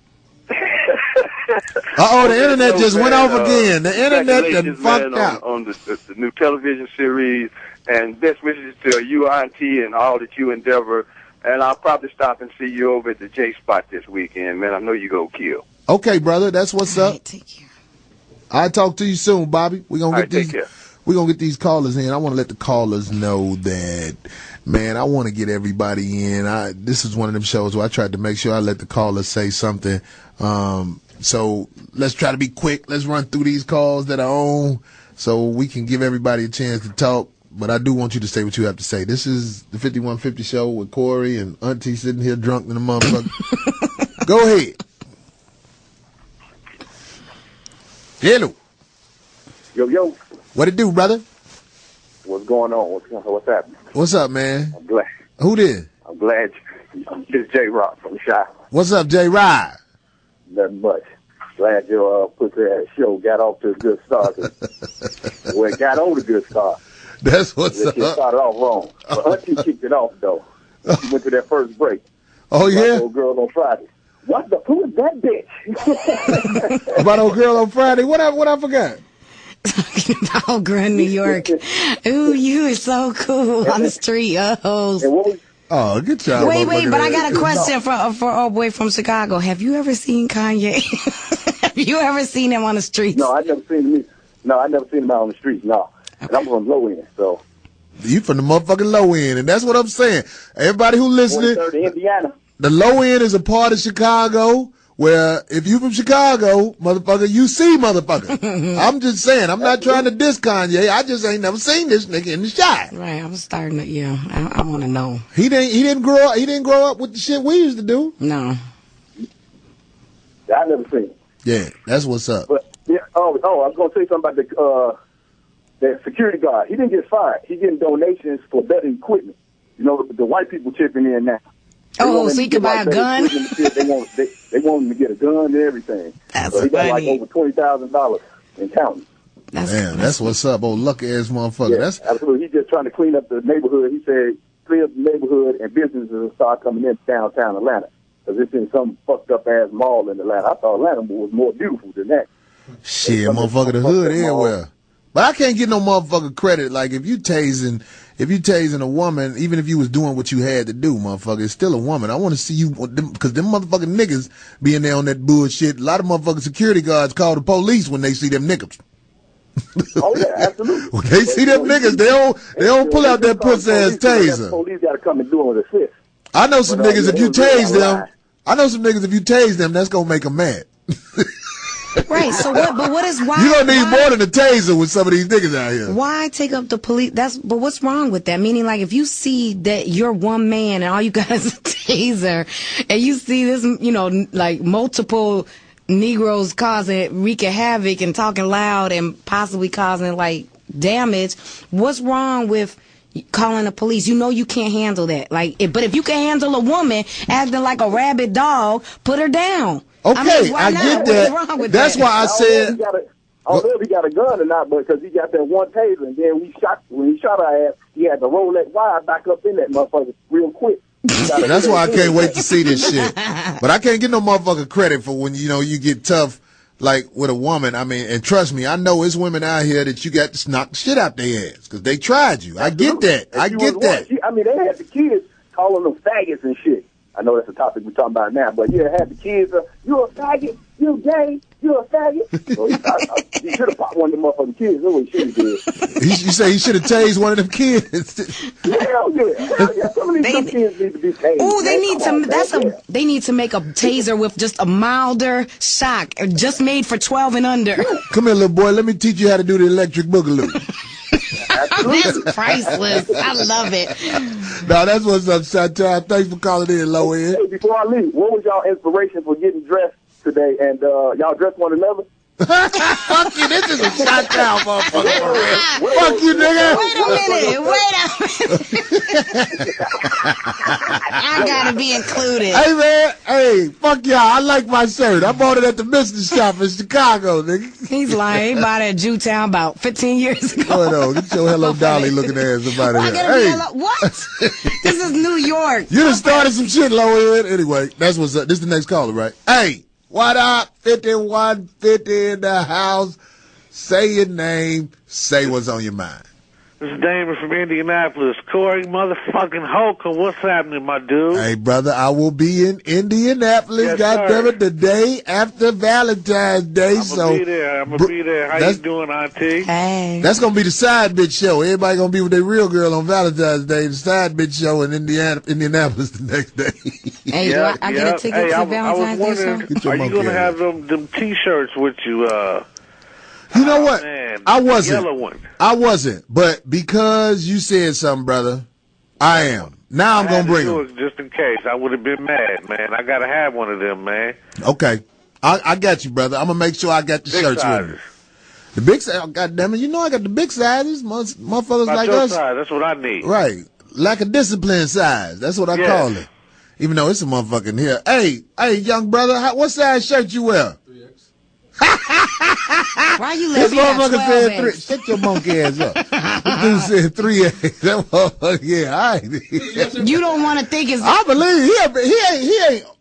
Uh-oh, the internet just went off again. The internet done fucked out. On the new television series, and best wishes to you, Auntie, and all that you endeavor. And I'll probably stop and see you over at the J Spot this weekend, man. I know you go kill. Okay, brother, that's what's up. Take care. I'll talk to you soon, Bobby. We're gonna Take care. We're going to get these callers in. I want to let the callers know that, man, I want to get everybody in. This is one of them shows where I tried to make sure I let the callers say something. So let's try to be quick. Let's run through these calls that are on so we can give everybody a chance to talk. But I do want you to say what you have to say. This is the 5150 show with Corey and Auntie sitting here drunk in the motherfucker. Go ahead. Hello. Yo. What it do, brother? What's going on? What's happening? What's up, man? I'm glad. Who did? I'm glad. It's J-Rock from Shy. What's up, J-Rod? Nothing much. Glad your pussy-ass show got off to a good start. Well, it got on a good start. That's what's up. It started off wrong. But Auntie kicked it off, though. She went to that first break. Oh, yeah? Old girl on Friday. Who is that bitch? About old girl on Friday? What I forgot? Talking about old girl in New York. Ooh, you are so cool on the street. Oh, good job. Wait, but I got a question for old boy from Chicago. Have you ever seen Kanye? Have you ever seen him on the streets? No, I never seen him. No, I never seen him out on the streets. No, and I'm from low end, so. You from the motherfucking low end, and that's what I'm saying. Everybody who listening, Indiana. The low end is a part of Chicago where if you from Chicago, motherfucker, you see motherfucker. I'm just saying, I'm not trying to diss Kanye. I just ain't never seen this nigga in the shot. Right, I was starting to, I want to know. He didn't grow up with the shit we used to do. No. I never seen it. Yeah, that's what's up. But yeah, I was gonna say something about the security guard. He didn't get fired. He getting donations for better equipment. You know, the white people chipping in now. So he could buy a gun? They want him to get a gun and everything. So he got like over $20,000 in counting. That's what's up, old lucky ass motherfucker. Yeah, That's absolutely. He's just trying to clean up the neighborhood. He said clean up the neighborhood and businesses will start coming in downtown Atlanta. Because it's in some fucked up ass mall in Atlanta. I thought Atlanta was more beautiful than that. Shit, motherfucker, the hood everywhere. But I can't get no motherfucker credit. Like if you tasing a woman, even if you was doing what you had to do, motherfucker, it's still a woman. I want to see you, because them motherfucking niggas being there on that bullshit. A lot of motherfucking security guards call the police when they see them niggas. Oh yeah, absolutely. When they see them niggas, they don't pull out that pussy ass taser. Police got to come and do it with a fist. I know some niggas if you tase them. I know some niggas if you tase them, that's gonna make them mad. Right. So what? But what is why? You don't need more than a taser with some of these niggas out here. Why take up the police? But what's wrong with that? Meaning, like, if you see that you're one man and all you got is a taser, and you see this, like multiple Negroes wreaking havoc and talking loud and possibly causing like damage, what's wrong with calling the police? You can't handle that. But if you can handle a woman acting like a rabid dog, put her down. Okay, I get that. What's wrong with That's why I said. I don't know if he got a gun or not, but because he got that one taser, and then when he shot our ass, he had to roll that wire back up in that motherfucker real quick. That's why I can't wait to see this shit. But I can't get no motherfucker credit for when you get tough like with a woman. I mean, and trust me, I know it's women out here that you got to knock the shit out their ass because they tried you. I get that. I get that. They had the kids calling them faggots and shit. I know that's a topic we're talking about now, but yeah, had the kids, you a faggot, you gay, you a faggot. So he should have popped one of them motherfucking kids. That's what he should have did. You say he should have tased one of them kids? Hell yeah. Some of these kids need to be tased. Oh, they need to make a taser with just a milder shock, just made for 12 and under. Come here, little boy. Let me teach you how to do the electric boogaloo. That's priceless. I love it. No, that's what's up, Chantal. Thanks for calling in, low end. Hey, before I leave, what was y'all inspiration for getting dressed today? And y'all dressed one another? Fuck you, this is a Chantal motherfucker. Fuck you, nigga. Wait a minute. I gotta be included. Hey, man. Hey, fuck y'all. I like my shirt. I bought it at the business shop in Chicago, nigga. He's lying. He bought it at Jewtown about 15 years ago. No. Get your Hello Dolly looking ass about it. Hey. What? This is New York. You done started some shit, low end. Anyway, that's what's up. This is the next caller, right? Hey. What up? 5150 in the house. Say your name. Say what's on your mind. This is Damon from Indianapolis. Corey motherfucking Holcomb, what's happening, my dude? Hey, brother, I will be in Indianapolis, goddammit, the day after Valentine's Day. I'm gonna be there. I'm gonna be there. How you doing, Auntie? Hey. That's gonna be the side bitch show. Everybody gonna be with their real girl on Valentine's Day. The side bitch show in Indianapolis the next day. Hey, I get a ticket to Valentine's Day show? Are you gonna have them T-shirts with you? You know what? Man, I wasn't. The yellow one. I wasn't. But because you said something, brother, I am. Now I'm going to bring them. Just in case. I would have been mad, man. I got to have one of them, man. Okay. I got you, brother. I'm going to make sure I got the shirts with me. The big size. Oh, God damn it. You know I got the big sizes. Motherfuckers like your us. Size. That's what I need. Right. Lack of discipline size. That's what I call it. Even though it's a motherfucking here. Hey, young brother, what size shirt you wear? Why you let me have 12 Shut your monkey ass up. This dude said 3X. That motherfucker, yeah, all right. You don't want to think it's... I believe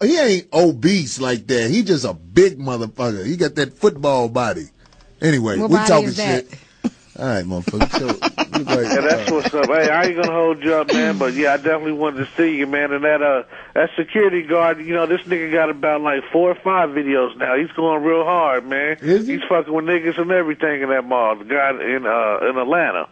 he ain't obese like that. He just a big motherfucker. He got that football body. Anyway, we talking shit. All right, motherfucker. Yeah, that's what's up. Hey, I ain't gonna hold you up, man, but yeah, I definitely wanted to see you, man. And that security guard, you know, this nigga got about like 4 or 5 videos now. He's going real hard, man. Is he? He's fucking with niggas and everything in that mall. The guy in Atlanta.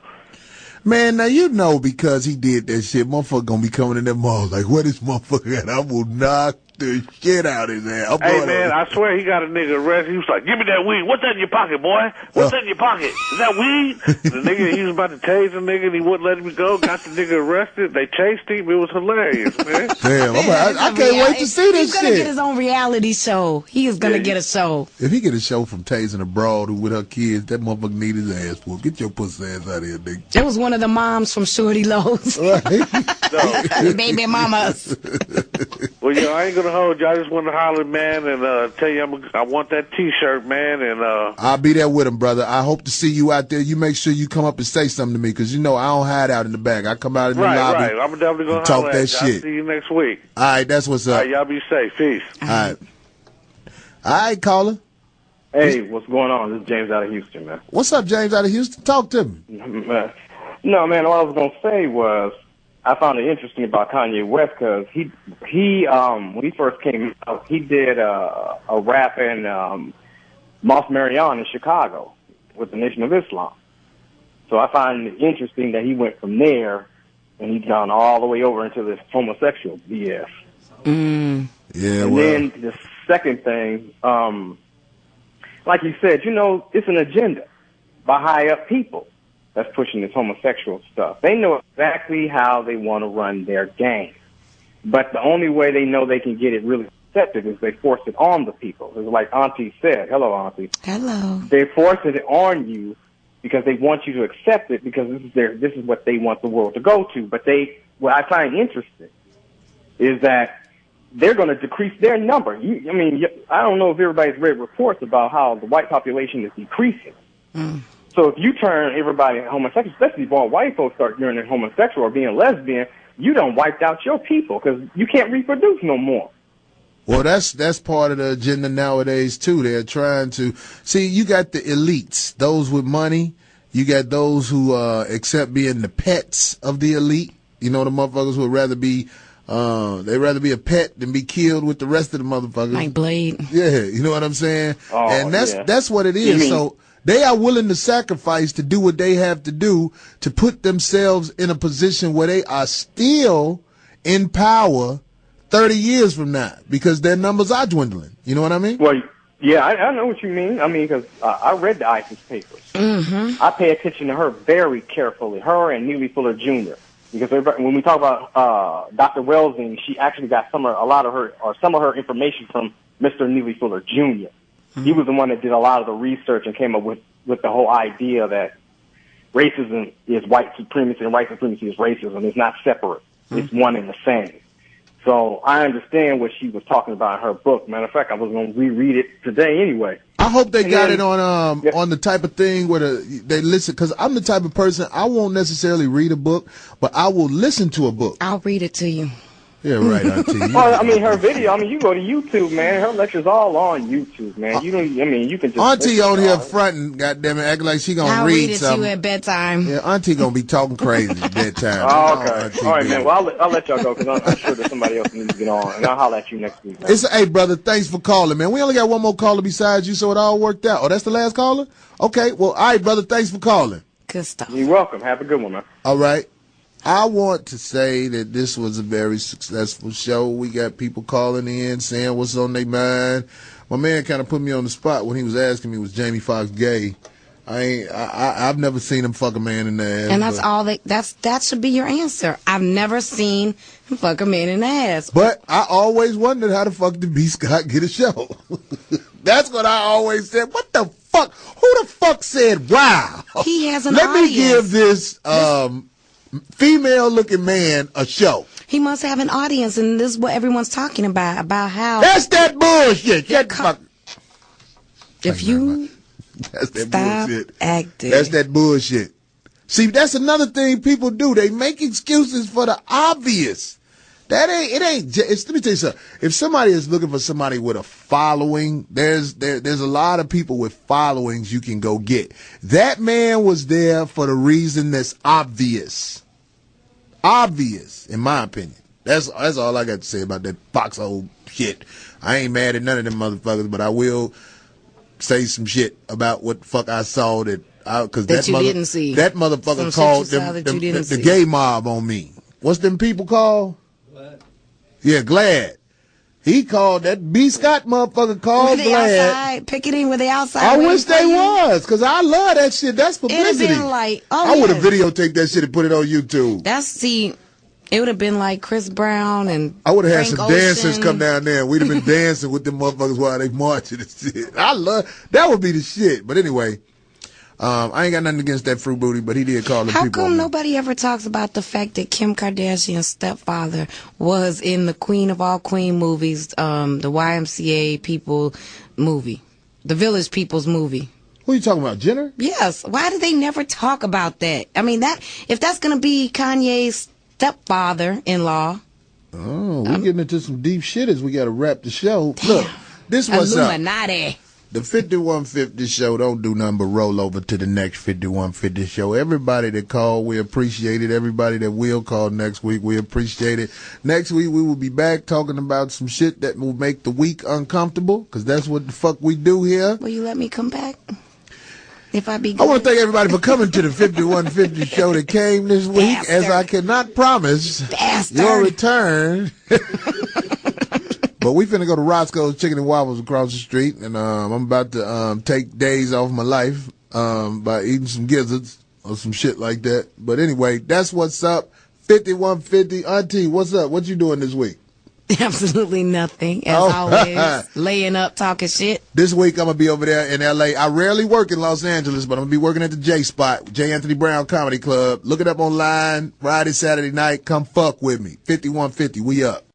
Man, now you know because he did that shit, motherfucker gonna be coming in that mall like, where this motherfucker at? I will knock the shit out of his ass. Hey, man, I swear he got a nigga arrested. He was like, give me that weed. What's that in your pocket, boy? What's that in your pocket? Is that weed? The nigga, he was about to tase the nigga, and he wouldn't let him go. Got the nigga arrested. They chased him. It was hilarious, man. Damn, I can't wait to see this shit. He's going to get his own reality show. He is going to get a show. If he get a show from tasing a broad with her kids, that motherfucker need his ass for. Get your pussy ass out of here, nigga. That was one of the moms from Shorty Lowe's. Right. Baby mamas. Well, yeah, I ain't going to hold you. I just want to holler, man, and tell you I want that T-shirt, man. And I'll be there with him, brother. I hope to see you out there. You make sure you come up and say something to me, because you know I don't hide out in the back. I come out in the lobby. Right. I'm definitely going to talk that shit. I'll see you next week. All right, that's what's up. All right, y'all be safe. Peace. All right, caller. Hey, what's going on? This is James out of Houston, man. What's up, James out of Houston? Talk to me. No, man, what I was going to say was I found it interesting about Kanye West because he when he first came out, he did a rap in Mosque Marion in Chicago with the Nation of Islam. So I find it interesting that he went from there and he's gone all the way over into this homosexual BS. Yeah, and then the second thing, like you said, you know, it's an agenda by high up people that's pushing this homosexual stuff. They know exactly how they want to run their game. But the only way they know they can get it really accepted is they force it on the people. It's like Auntie said. Hello, Auntie. Hello. They force it on you because they want you to accept it because this is what they want the world to go to. But what I find interesting is that they're going to decrease their number. I don't know if everybody's read reports about how the white population is decreasing. So if you turn everybody homosexual, especially if all white folks start turning homosexual or being lesbian, you done wiped out your people because you can't reproduce no more. Well, that's part of the agenda nowadays, too. They're trying to... See, you got the elites, those with money. You got those who accept being the pets of the elite. You know, the motherfuckers would rather be... they'd rather be a pet than be killed with the rest of the motherfuckers. Like Blade. Yeah, you know what I'm saying? Oh, and that's what it is. So they are willing to sacrifice to do what they have to do to put themselves in a position where they are still in power 30 years from now because their numbers are dwindling. You know what I mean? Well, yeah, I know what you mean. I mean, because I read the ISIS papers. I pay attention to her very carefully, her and Neely Fuller Jr., because when we talk about Dr. Welsing, she actually got some of her information from Mr. Neely Fuller Jr. He was the one that did a lot of the research and came up with the whole idea that racism is white supremacy and white supremacy is racism. It's not separate. It's one and the same. So I understand what she was talking about in her book. Matter of fact, I was going to reread it today anyway. I hope they got it on the type of thing where they listen, because I'm the type of person, I won't necessarily read a book, but I will listen to a book. I'll read it to you. Yeah, right, Auntie. Well, I mean, her video. I mean, you go to YouTube, man. Her lectures all on YouTube, man. You don't. I mean, you can just. Auntie on here fronting, goddamn it, acting like she gonna I'll read read it something. to you at bedtime. Yeah, Auntie gonna be talking crazy at bedtime. Oh, okay. All right, man. Well, I'll let y'all go because I'm sure that somebody else needs to get on, and I'll holler at you next week. Man. Hey, brother, thanks for calling, man. We only got one more caller besides you, so it all worked out. Oh, that's the last caller? Okay, well, all right, brother, thanks for calling. Good stuff. You're welcome. Have a good one, man. All right. I want to say that this was a very successful show. We got people calling in, saying what's on their mind. My man kind of put me on the spot when he was asking me, was Jamie Foxx gay? I've never seen him fuck a man in the ass. And that's all that should be your answer. I've never seen him fuck a man in the ass. But I always wondered how the fuck did B. Scott get a show? That's what I always said. What the fuck? Who the fuck said wow? He has an Let audience. me give this female-looking man a show. He must have an audience, and this is what everyone's talking about how... That's that bullshit. Shut the fuck. If you That's that stop bullshit. acting. That's that bullshit. See, that's another thing people do. They make excuses for the obvious. Let me tell you something. If somebody is looking for somebody with a following, there's a lot of people with followings you can go get. That man was there for the reason that's obvious. Obvious, in my opinion. That's all I got to say about that foxhole shit. I ain't mad at none of them motherfuckers, but I will say some shit about what the fuck I saw that you didn't see. That motherfucker called the gay mob on me. What's them people called? Yeah, Glad. He called that B. Scott motherfucker called Glad. Outside, picketing with the outside. I wish they was, because I love that shit. That's publicity. It'd been like, I would have videotaped that shit and put it on YouTube. It would have been like Chris Brown and I would have had Frank some Ocean. dancers come down there and we'd have been dancing with them motherfuckers while they marching and shit. That would be the shit. But anyway, I ain't got nothing against that fruit booty, but he did call them How people. come nobody ever talks about the fact that Kim Kardashian's stepfather was in the Queen of All Queen movies, the YMCA people movie, the Village People's movie? Who are you talking about, Jenner? Yes. Why do they never talk about that? I mean, if that's going to be Kanye's stepfather-in-law. Oh, we're getting into some deep shit as we got to wrap the show. Damn. Look, this what's Illuminati. up. The 5150 show don't do nothing but roll over to the next 5150 show. Everybody that called, we appreciate it. Everybody that will call next week, we appreciate it. Next week, we will be back talking about some shit that will make the week uncomfortable, because that's what the fuck we do here. Will you let me come back? If I be good? I want to thank everybody for coming to the 5150 show that came this week, as I cannot promise your return. But we finna go to Roscoe's Chicken and Waffles across the street, and I'm about to take days off my life by eating some gizzards or some shit like that. But anyway, that's what's up. 5150. Auntie, what's up? What you doing this week? Absolutely nothing, as always. Laying up, talking shit. This week I'm going to be over there in L.A. I rarely work in Los Angeles, but I'm going to be working at the J Spot, J. Anthony Brown Comedy Club. Look it up online, Friday, Saturday night. Come fuck with me. 5150, we up.